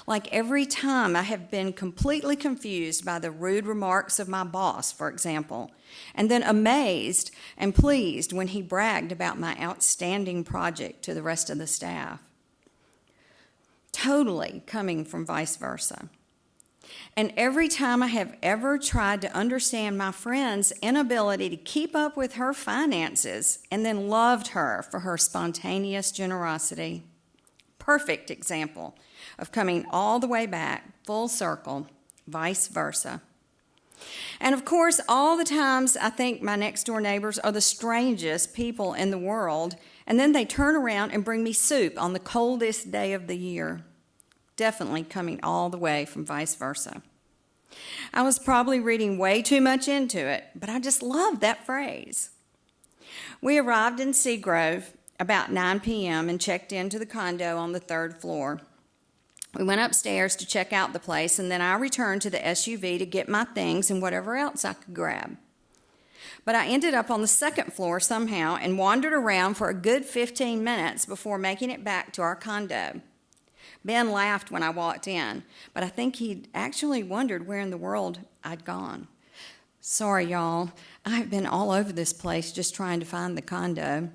Like every time I have been completely confused by the rude remarks of my boss, for example, and then amazed and pleased when he bragged about my outstanding project to the rest of the staff. Totally coming from vice versa. And every time I have ever tried to understand my friend's inability to keep up with her finances and then loved her for her spontaneous generosity. Perfect example of coming all the way back, full circle, vice versa. And of course, all the times I think my next door neighbors are the strangest people in the world, and then they turn around and bring me soup on the coldest day of the year. Definitely coming all the way from vice versa. I was probably reading way too much into it, but I just loved that phrase. We arrived in Seagrove about 9 p.m. and checked into the condo on the 3rd floor. We went upstairs to check out the place, and then I returned to the SUV to get my things and whatever else I could grab. But I ended up on the 2nd floor somehow and wandered around for a good 15 minutes before making it back to our condo. Ben laughed when I walked in, but I think he'd actually wondered where in the world I'd gone. Sorry, y'all. I've been all over this place just trying to find the condo.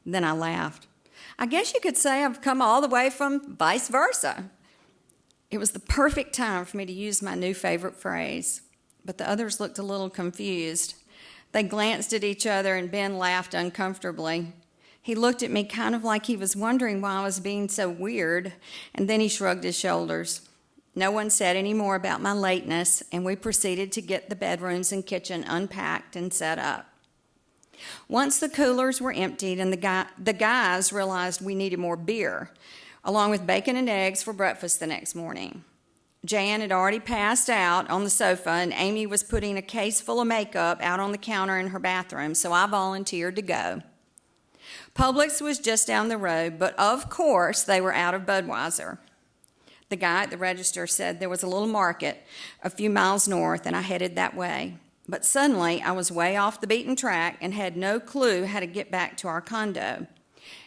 Then I laughed. I guess you could say I've come all the way from vice versa. It was the perfect time for me to use my new favorite phrase, but the others looked a little confused. They glanced at each other, and Ben laughed uncomfortably. He looked at me kind of like he was wondering why I was being so weird, and then he shrugged his shoulders. No one said any more about my lateness, and we proceeded to get the bedrooms and kitchen unpacked and set up. Once the coolers were emptied and the guys realized we needed more beer, along with bacon and eggs for breakfast the next morning. Jan had already passed out on the sofa, and Amy was putting a case full of makeup out on the counter in her bathroom, so I volunteered to go. Publix was just down the road, but of course they were out of Budweiser. The guy at the register said there was a little market a few miles north, and I headed that way. But suddenly I was way off the beaten track and had no clue how to get back to our condo.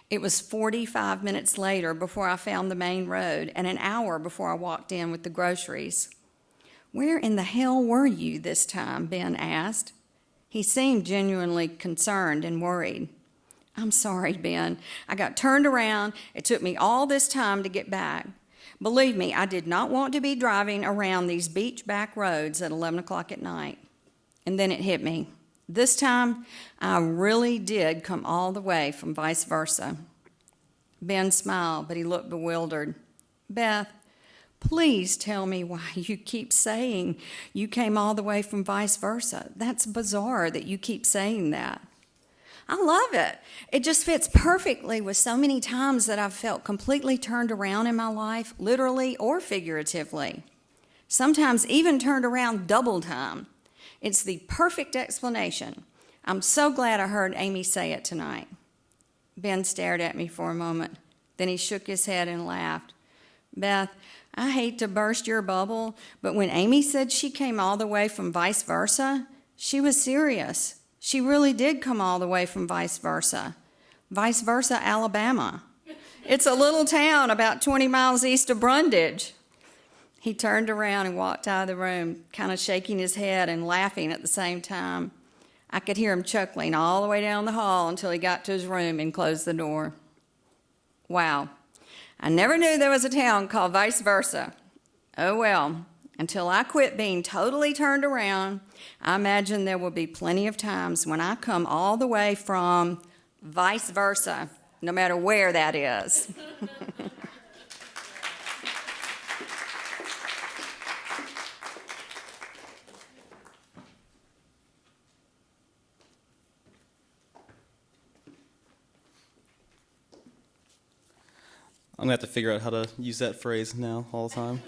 It was 45 minutes later before I found the main road, and an hour before I walked in with the groceries. "Where in the hell were you this time?" Ben asked. He seemed genuinely concerned and worried. "I'm sorry, Ben. I got turned around. It took me all this time to get back. Believe me, I did not want to be driving around these beach back roads at 11 o'clock at night." And then it hit me. This time, I really did come all the way from vice versa. Ben smiled, but he looked bewildered. "Beth, Please tell me why you keep saying you came all the way from vice versa. That's bizarre that you keep saying that. I love it. It just fits perfectly with so many times that I've felt completely turned around in my life, literally or figuratively. Sometimes even turned around double time. It's the perfect explanation. I'm so glad I heard Amy say it tonight. Ben stared at me for a moment. Then he shook his head and laughed. Beth, I hate to burst your bubble, but when Amy said she came all the way from vice versa, she was serious. She really did come all the way from vice versa. Vice versa, Alabama. It's a little town about 20 miles east of Brundage. He turned around and walked out of the room, kind of shaking his head and laughing at the same time. I could hear him chuckling all the way down the hall until he got to his room and closed the door. Wow. I never knew there was a town called Vice Versa. Oh well, until I quit being totally turned around, I imagine there will be plenty of times when I come all the way from vice versa, no matter where that is. I'm going to have to figure out how to use that phrase now all the time.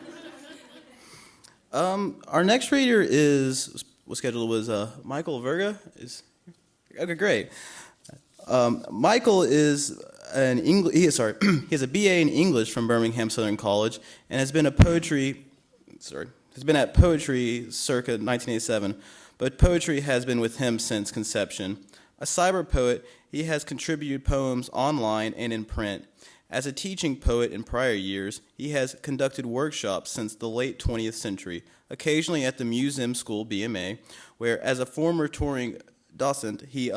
Our next reader was Michael Verga. Okay, great. Michael is he has a BA in English from Birmingham Southern College and has been at poetry circa 1987, but poetry has been with him since conception. A cyber poet, he has contributed poems online and in print. As a teaching poet in prior years, he has conducted workshops since the late 20th century, occasionally at the Museum School, BMA, where as a former touring docent, he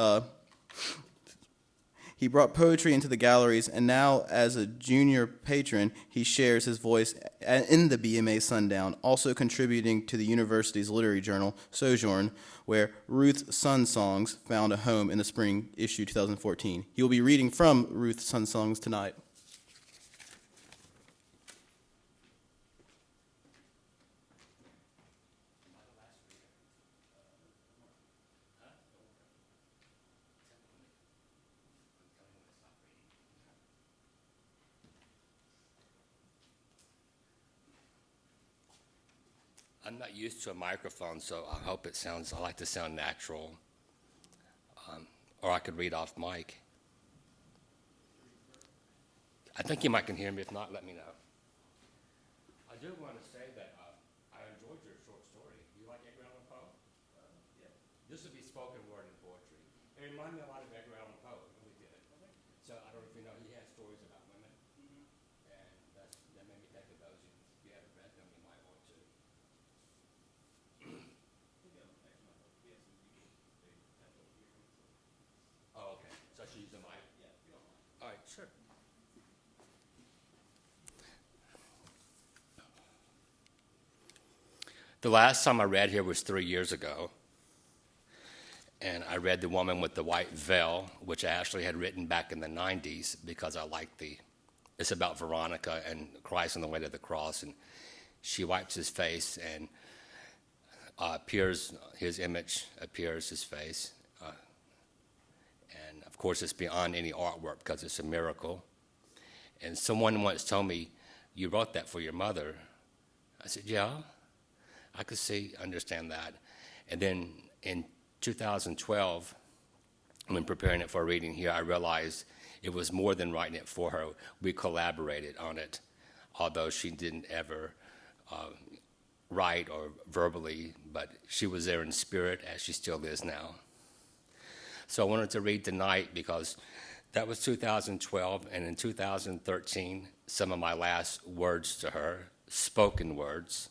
brought poetry into the galleries, and now as a junior patron, he shares his voice in the BMA Sundown, also contributing to the university's literary journal, Sojourn, where Ruth's Sun Songs found a home in the spring issue 2014. He will be reading from Ruth's Sun Songs tonight. I'm not used to a microphone, so I hope I like to sound natural. Or I could read off mic. I think you might can hear me. If not, let me know. I do want to say that I enjoyed your short story. Do you like Edgar Allan Poe? Yeah. This would be spoken word and poetry. It reminded me a lot of Edgar Allan Poe. It really did. Okay. So I don't know if you know, he has stories about women. Mm-hmm. And that made me think of those. If you haven't read them, you might want to. Oh, okay. So I should use the mic? Yeah, if you don't mind. All right, sure. The last time I read here was 3 years ago. And I read The Woman with the White Veil, which I actually had written back in the 90s because I liked it's about Veronica and Christ on the way to the cross. And she wipes his face and his image appears, his face. And of course, it's beyond any artwork because it's a miracle. And someone once told me, "You wrote that for your mother." I said, "Yeah, I could understand that." And then in 2012, when preparing it for reading here, I realized it was more than writing it for her. We collaborated on it, although she didn't ever write or verbally, but she was there in spirit as she still is now. So I wanted to read tonight because that was 2012, and in 2013, some of my last words to her, spoken words.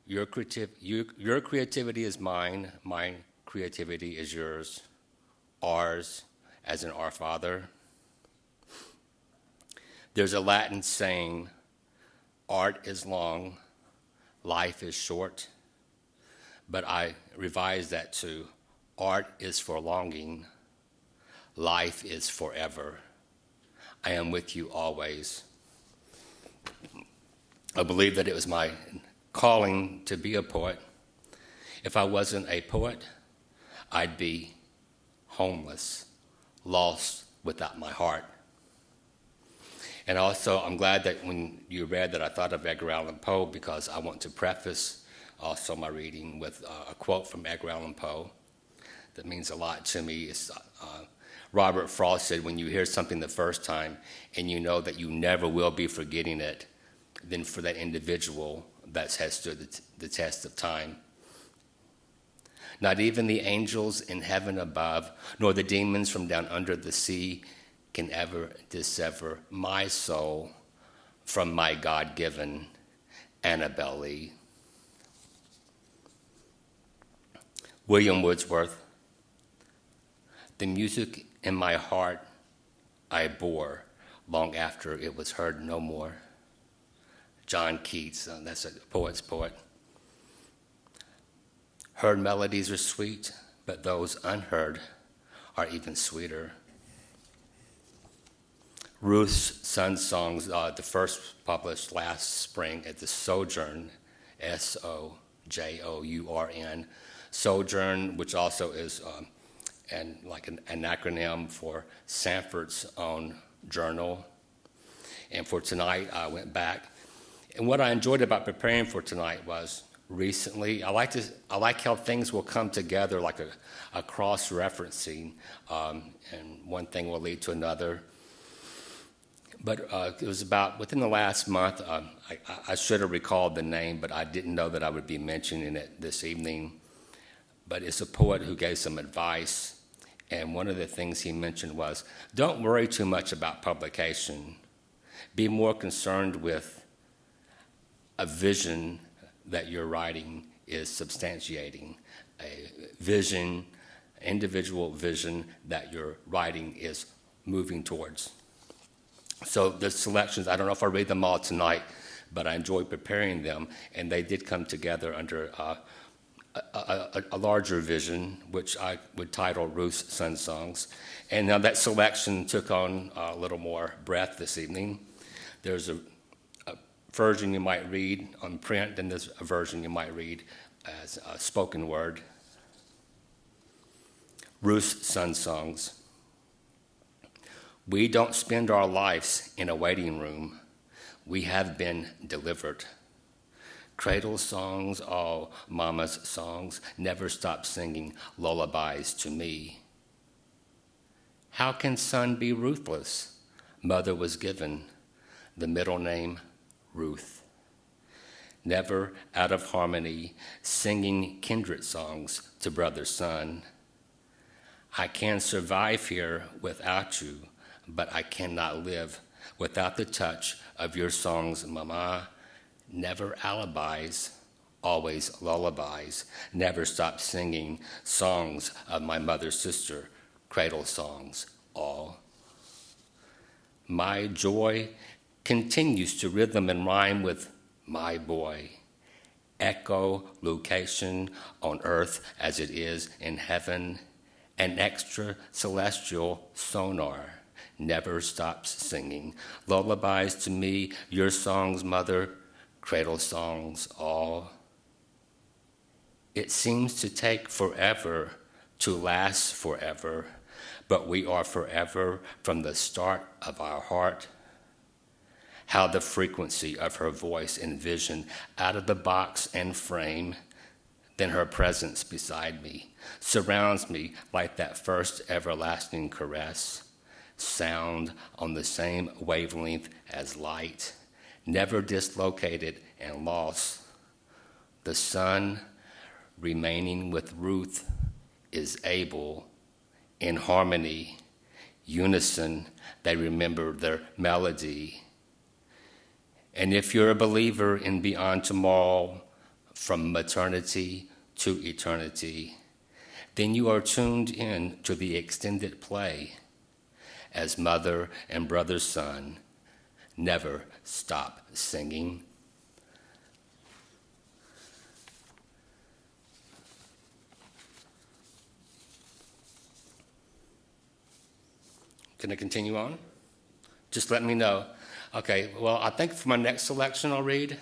Your creativity is mine, my creativity is yours, ours, as in our Father. There's a Latin saying, art is long, life is short, but I revised that to, art is for longing, life is forever. I am with you always. I believe that it was my calling to be a poet. If I wasn't a poet, I'd be homeless, lost without my heart. And also, I'm glad that when you read that I thought of Edgar Allan Poe, because I want to preface also my reading with a quote from Edgar Allan Poe that means a lot to me. It's, Robert Frost said, when you hear something the first time and you know that you never will be forgetting it, then for that individual, that has stood the test of time. Not even the angels in heaven above, nor the demons from down under the sea can ever dissever my soul from my God-given Annabelle Lee. William Wordsworth. The music in my heart I bore long after it was heard no more. John Keats, that's a poet's poet. Heard melodies are sweet, but those unheard are even sweeter. Ruth's Sun Songs, the first published last spring at the Sojourn, Sojourn, Sojourn, which also is an acronym for Sanford's own journal. And for tonight, I went back. And what I enjoyed about preparing for tonight was recently, I like how things will come together like a cross-referencing, and one thing will lead to another. But it was about within the last month, I should have recalled the name, but I didn't know that I would be mentioning it this evening. But it's a poet who gave some advice, and one of the things he mentioned was, don't worry too much about publication. Be more concerned with a vision that your writing is substantiating, a vision, individual vision that your writing is moving towards. So the selections, I don't know if I'll read them all tonight, but I enjoyed preparing them, and they did come together under a larger vision, which I would title Ruth's Sun Songs. And now that selection took on a little more breadth this evening. There's a version you might read on print, and there's a version you might read as a spoken word. Ruth's Sun Songs. We don't spend our lives in a waiting room. We have been delivered. Cradle songs, all mama's songs, never stop singing lullabies to me. How can son be ruthless? Mother was given the middle name Ruth. Never out of harmony, singing kindred songs to brother's son. I can survive here without you, but I cannot live without the touch of your songs, mama. Never alibis, always lullabies. Never stop singing songs of my mother's sister, cradle songs, all. My joy continues to rhythm and rhyme with my boy. Echo location on earth as it is in heaven. An extra celestial sonar never stops singing. Lullabies to me, your songs, mother, cradle songs, all. It seems to take forever to last forever, but we are forever from the start of our heart. How the frequency of her voice and vision out of the box and frame, then her presence beside me, surrounds me like that first everlasting caress. Sound on the same wavelength as light, never dislocated and lost. The sun remaining with Ruth is able, in harmony, unison, they remember their melody. And if you're a believer in beyond tomorrow, from maternity to eternity, then you are tuned in to the extended play as mother and brother son never stop singing. Can I continue on? Just let me know. Okay, well, I think for my next selection I'll read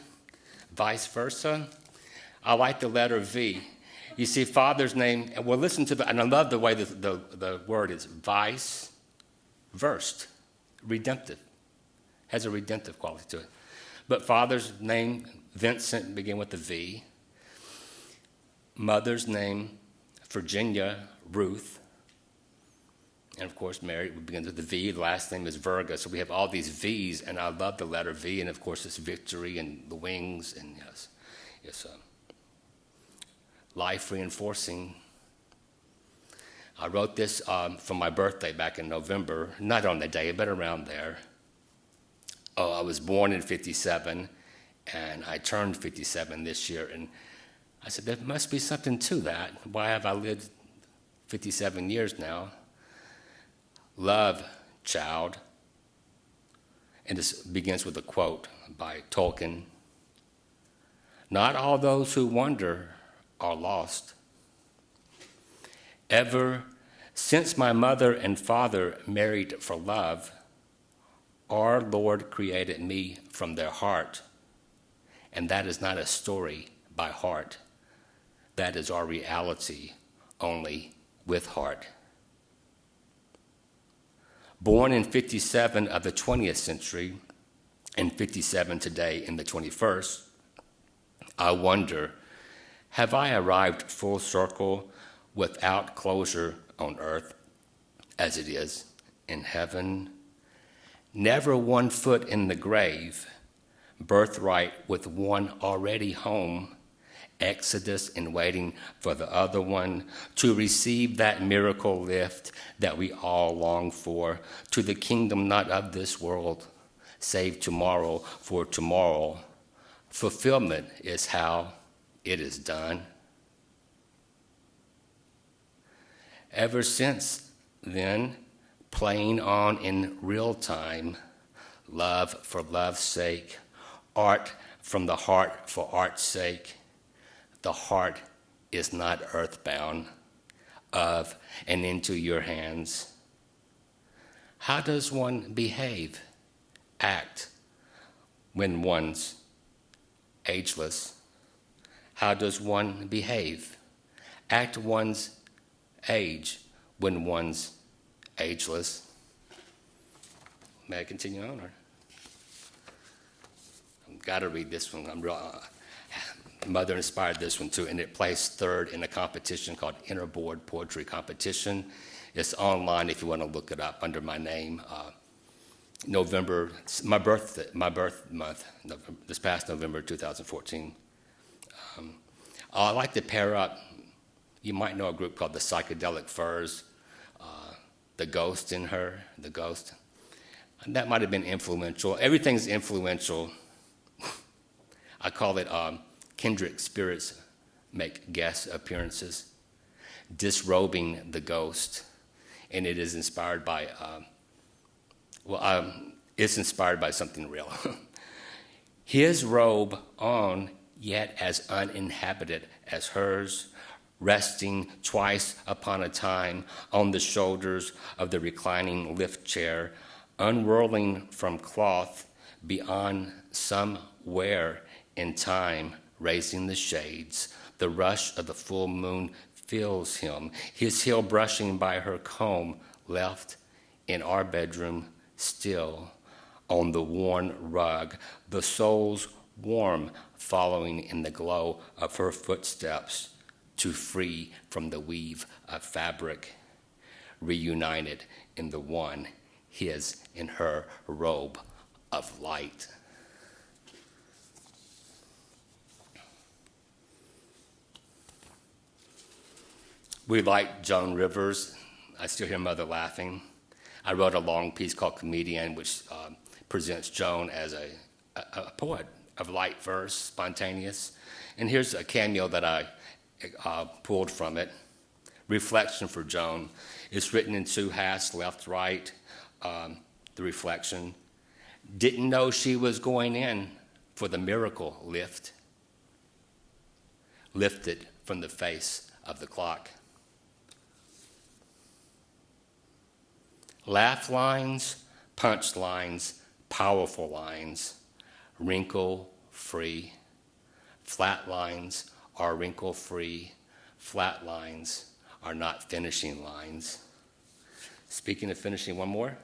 vice versa. I like the letter V. You see, Father's name, and we'll listen to and I love the way the word is vice, versed, redemptive, has a redemptive quality to it. But Father's name, Vincent, begin with the V. Mother's name, Virginia, Ruth. And of course, Mary begins with the V. The last name is Verga. So we have all these V's, and I love the letter V. And of course, it's victory and the wings, and yes, life reinforcing. I wrote this for my birthday back in November, not on the day, but around there. Oh, I was born in 57, and I turned 57 this year. And I said, there must be something to that. Why have I lived 57 years now? Love, child. And this begins with a quote by Tolkien. Not all those who wander are lost. Ever since my mother and father married for love, our Lord created me from their heart. And that is not a story by heart. That is our reality, only with heart. Born in 57 of the 20th century and 57 today in the 21st, I wonder, have I arrived full circle without closure on earth as it is in heaven? Never one foot in the grave, birthright with one already home, exodus and waiting for the other one to receive that miracle lift that we all long for, to the kingdom not of this world, save tomorrow, for tomorrow fulfillment is how it is done. Ever since then, playing on in real time, love for love's sake, art from the heart for art's sake. The heart is not earthbound, of and into your hands. How does one behave, act, when one's ageless? How does one behave, act one's age when one's ageless? May I continue on? Or? I've got to read this one. Mother inspired this one too, and it placed third in a competition called Interboard Poetry Competition. It's online if you want to look it up under my name. November, my birth month, this past November 2014. I like to pair up. You might know a group called the Psychedelic Furs. The Ghost in Her, the Ghost. And that might have been influential. Everything's influential. I call it kindred spirits make guest appearances, disrobing the ghost, and it is inspired by, it's inspired by something real. His robe on, yet as uninhabited as hers, resting twice upon a time on the shoulders of the reclining lift chair, unwhirling from cloth beyond somewhere in time, raising the shades. The rush of the full moon fills him, his heel brushing by her comb, left in our bedroom still on the worn rug, the soles warm following in the glow of her footsteps, to free from the weave of fabric, reunited in the one, his and her robe of light. We like Joan Rivers. I still hear Mother laughing. I wrote a long piece called Comedian, which presents Joan as a poet of light verse, spontaneous. And here's a cameo that I pulled from it. Reflection for Joan. It's written in two halves, left, right, the reflection. Didn't know she was going in for the miracle lift. Lifted from the face of the clock. Laugh lines, punch lines, powerful lines, wrinkle-free. Flat lines are wrinkle-free. Flat lines are not finishing lines. Speaking of finishing, one more.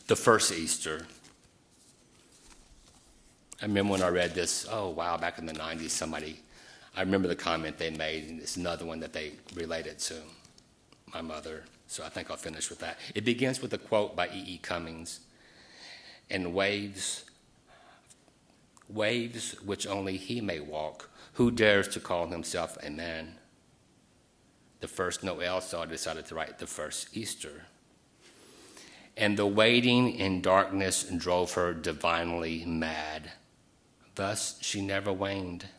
The first Easter. I remember when I read this, back in the 90s, I remember the comment they made, and it's another one that they related to my mother, so I think I'll finish with that. It begins with a quote by E.E. Cummings, "And waves which only he may walk, who dares to call himself a man?" The first Noel, so I decided to write the first Easter. "And the waiting in darkness drove her divinely mad. Thus she never waned,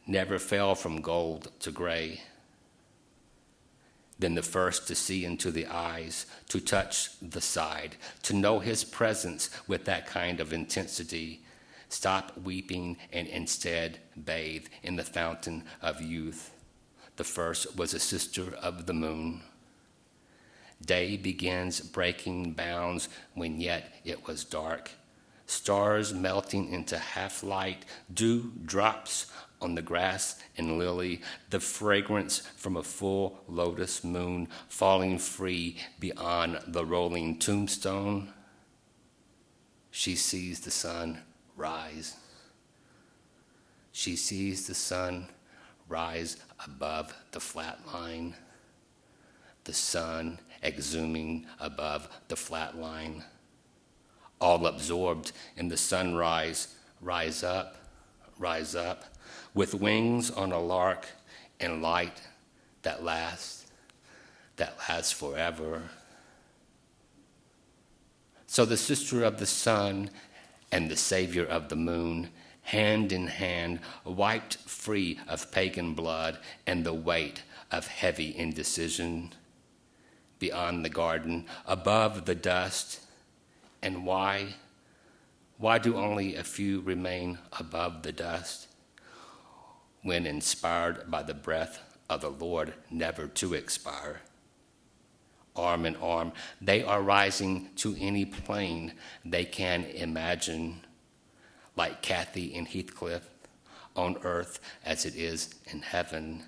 never fell from gold to gray. Then the first to see into the eyes, to touch the side, to know his presence with that kind of intensity, stop weeping and instead bathe in the fountain of youth. The first was a sister of the moon. Day begins breaking bounds when yet it was dark. Stars melting into half-light, dew drops on the grass and lily, the fragrance from a full lotus moon falling free beyond the rolling tombstone. She sees the sun rise. She sees the sun rise above the flat line. The sun exhuming above the flat line. All absorbed in the sunrise, rise up, with wings on a lark and light that lasts forever. So the sister of the sun and the savior of the moon, hand in hand, wiped free of pagan blood and the weight of heavy indecision. Beyond the garden, above the dust. And why do only a few remain above the dust? When inspired by the breath of the Lord, never to expire. Arm in arm, they are rising to any plane they can imagine, like Kathy and Heathcliff, on earth as it is in heaven,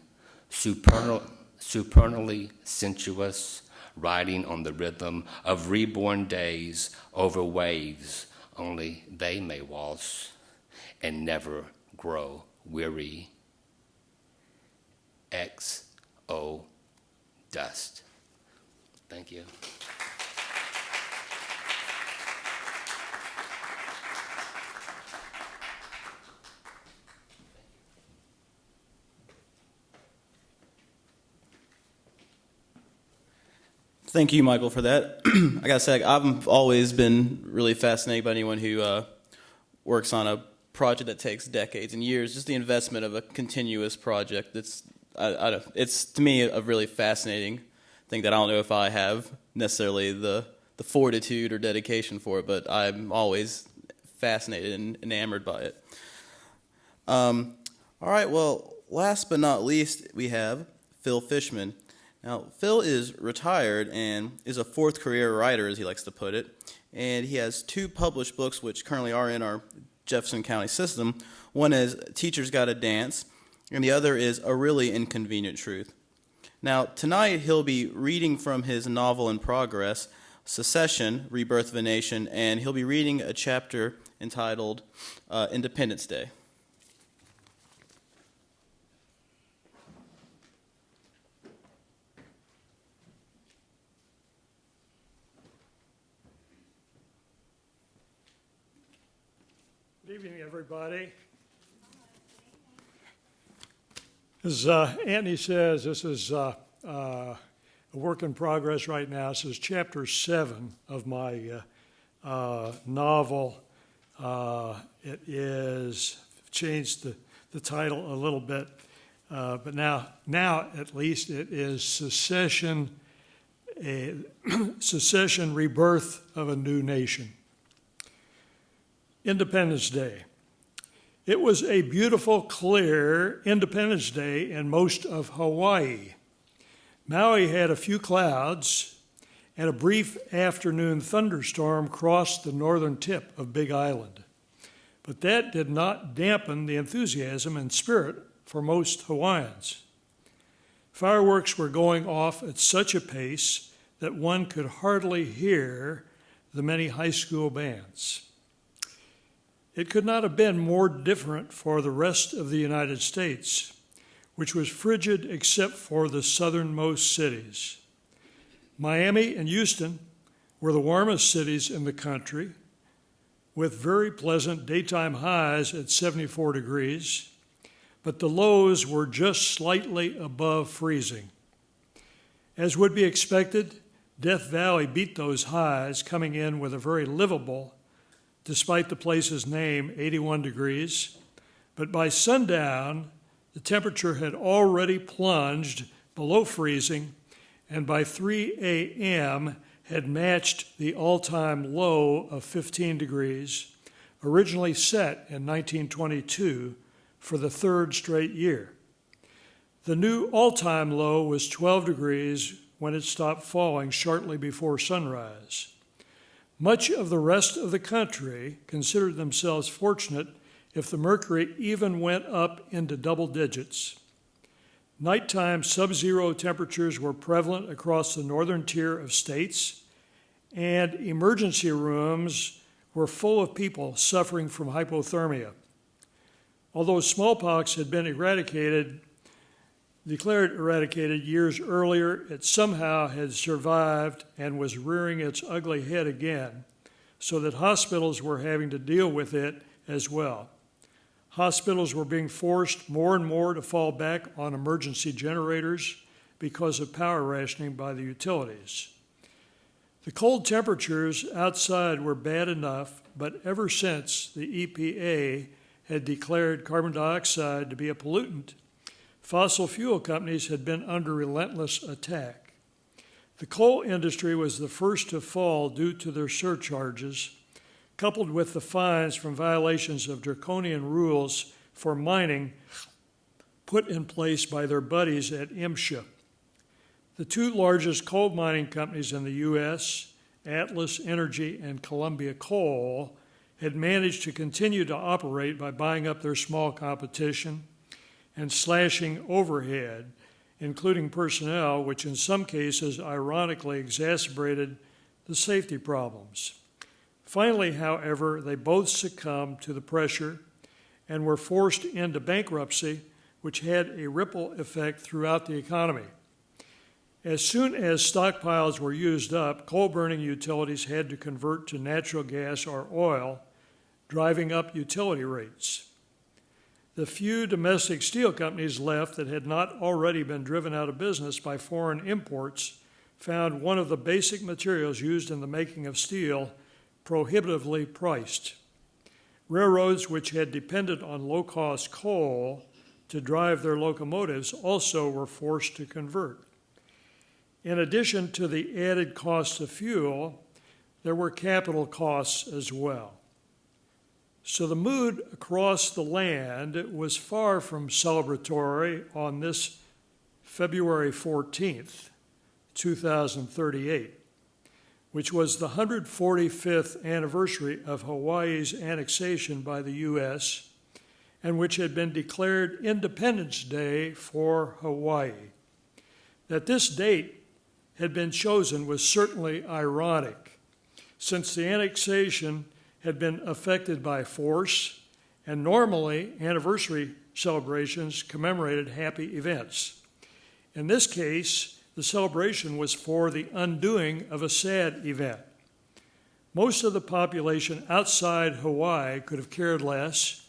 supernally sensuous, riding on the rhythm of reborn days over waves only they may waltz and never grow weary. X.O. Dust. Thank you. Thank you, Michael, for that. I gotta say, I've always been really fascinated by anyone who works on a project that takes decades and years. Just the investment of a continuous project. It's to me a really fascinating thing that I don't know if I have necessarily the fortitude or dedication for it, but I'm always fascinated and enamored by it. All right, well, last but not least, we have Phil Fishman. Now, Phil is retired and is a fourth career writer, as he likes to put it, and he has 2 published books which currently are in our Jefferson County system. One is Teacher's Gotta Dance, and the other is A Really Inconvenient Truth. Now, tonight he'll be reading from his novel in progress, Secession, Rebirth of a Nation, and he'll be reading a chapter entitled Independence Day. Good evening, everybody. As Anthony says, this is a work in progress right now. This is chapter 7 of my novel. It is changed the title a little bit. But now at least it is secession, rebirth of a new nation. Independence Day. It was a beautiful, clear Independence Day in most of Hawaii. Maui had a few clouds, and a brief afternoon thunderstorm crossed the northern tip of Big Island. But that did not dampen the enthusiasm and spirit for most Hawaiians. Fireworks were going off at such a pace that one could hardly hear the many high school bands. It could not have been more different for the rest of the United States, which was frigid except for the southernmost cities. Miami and Houston were the warmest cities in the country, with very pleasant daytime highs at 74 degrees, but the lows were just slightly above freezing. As would be expected, Death Valley beat those highs, coming in with a very livable, despite the place's name, 81 degrees. But by sundown, the temperature had already plunged below freezing, and by 3 a.m. had matched the all-time low of 15 degrees, originally set in 1922 for the third straight year. The new all-time low was 12 degrees when it stopped falling shortly before sunrise. Much of the rest of the country considered themselves fortunate if the mercury even went up into double digits. Nighttime sub-zero temperatures were prevalent across the northern tier of states, and emergency rooms were full of people suffering from hypothermia. Although smallpox had been declared eradicated years earlier, it somehow had survived and was rearing its ugly head again, so that hospitals were having to deal with it as well. Hospitals were being forced more and more to fall back on emergency generators because of power rationing by the utilities. The cold temperatures outside were bad enough, but ever since the EPA had declared carbon dioxide to be a pollutant, fossil fuel companies had been under relentless attack. The coal industry was the first to fall due to their surcharges, coupled with the fines from violations of draconian rules for mining put in place by their buddies at MSHA. The two largest coal mining companies in the U.S., Atlas Energy and Columbia Coal, had managed to continue to operate by buying up their small competition and slashing overhead, including personnel, which in some cases ironically exacerbated the safety problems. Finally, however, they both succumbed to the pressure and were forced into bankruptcy, which had a ripple effect throughout the economy. As soon as stockpiles were used up, coal-burning utilities had to convert to natural gas or oil, driving up utility rates. The few domestic steel companies left that had not already been driven out of business by foreign imports found one of the basic materials used in the making of steel prohibitively priced. Railroads, which had depended on low-cost coal to drive their locomotives, also were forced to convert. In addition to the added cost of fuel, there were capital costs as well. So the mood across the land was far from celebratory on this February 14th, 2038, which was the 145th anniversary of Hawaii's annexation by the U.S., and which had been declared Independence Day for Hawaii. That this date had been chosen was certainly ironic, since the annexation had been effected by force, and normally anniversary celebrations commemorated happy events. In this case, the celebration was for the undoing of a sad event. Most of the population outside Hawaii could have cared less,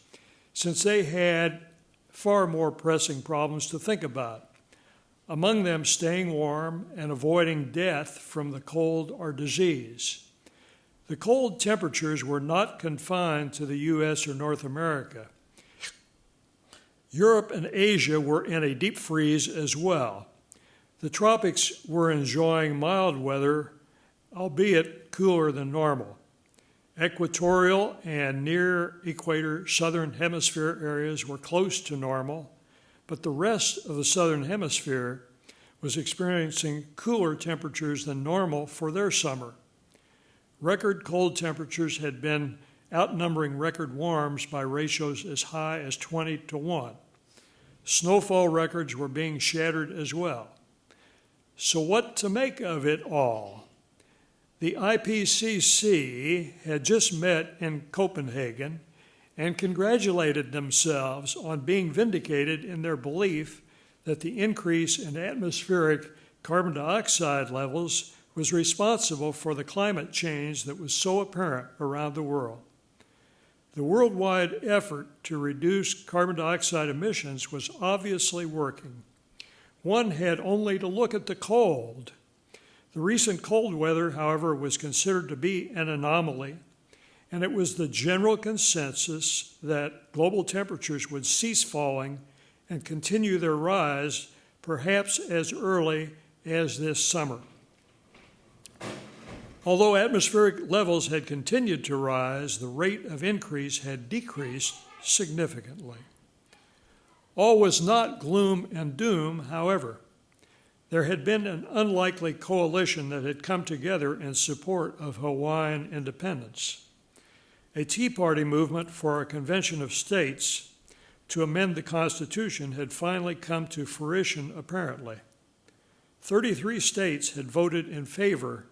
since they had far more pressing problems to think about, among them staying warm and avoiding death from the cold or disease. The cold temperatures were not confined to the U.S. or North America. Europe and Asia were in a deep freeze as well. The tropics were enjoying mild weather, albeit cooler than normal. Equatorial and near equator southern hemisphere areas were close to normal, but the rest of the southern hemisphere was experiencing cooler temperatures than normal for their summer. Record cold temperatures had been outnumbering record warms by ratios as high as 20-1. Snowfall records were being shattered as well. So what to make of it all? The IPCC had just met in Copenhagen and congratulated themselves on being vindicated in their belief that the increase in atmospheric carbon dioxide levels was responsible for the climate change that was so apparent around the world. The worldwide effort to reduce carbon dioxide emissions was obviously working. One had only to look at the cold. The recent cold weather, however, was considered to be an anomaly, and it was the general consensus that global temperatures would cease falling and continue their rise, perhaps as early as this summer. Although atmospheric levels had continued to rise, the rate of increase had decreased significantly. All was not gloom and doom, however. There had been an unlikely coalition that had come together in support of Hawaiian independence. A Tea Party movement for a convention of states to amend the Constitution had finally come to fruition, apparently. 33 states had voted in favor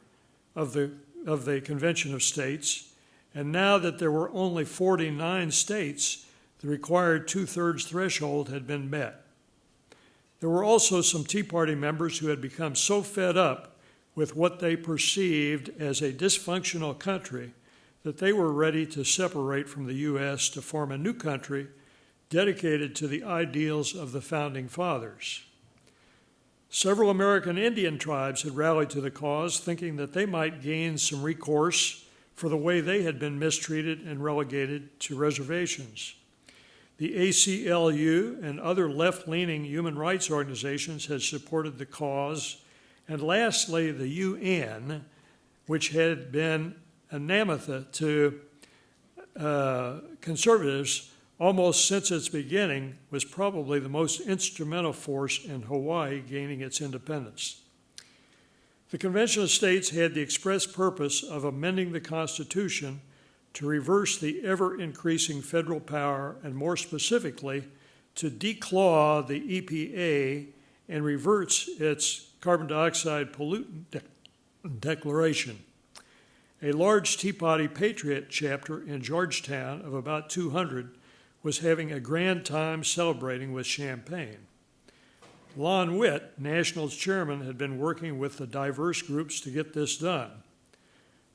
of the Convention of States, and now that there were only 49 states, the required two-thirds threshold had been met. There were also some Tea Party members who had become so fed up with what they perceived as a dysfunctional country that they were ready to separate from the U.S. to form a new country dedicated to the ideals of the Founding Fathers. Several American Indian tribes had rallied to the cause, thinking that they might gain some recourse for the way they had been mistreated and relegated to reservations. The ACLU and other left-leaning human rights organizations had supported the cause. And lastly, the UN, which had been anathema to conservatives almost since its beginning, was probably the most instrumental force in Hawaii gaining its independence. The Convention of States had the express purpose of amending the Constitution to reverse the ever-increasing federal power, and more specifically, to declaw the EPA and reverse its carbon dioxide pollutant declaration. A large Tea Party Patriot chapter in Georgetown of about 200 was having a grand time celebrating with champagne. Lon Witt, Nationals chairman, had been working with the diverse groups to get this done.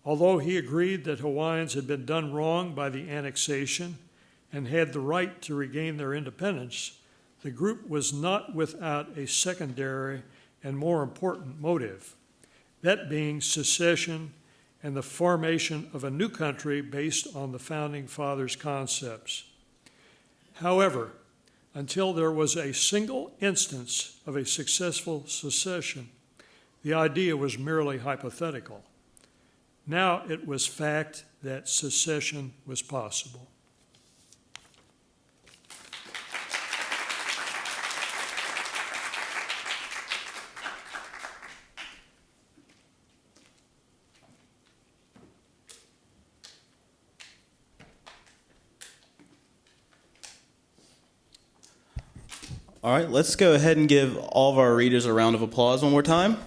Although he agreed that Hawaiians had been done wrong by the annexation and had the right to regain their independence, the group was not without a secondary and more important motive, that being secession and the formation of a new country based on the Founding Fathers' concepts. However, until there was a single instance of a successful secession, the idea was merely hypothetical. Now it was fact that secession was possible. All right, let's go ahead and give all of our readers a round of applause one more time.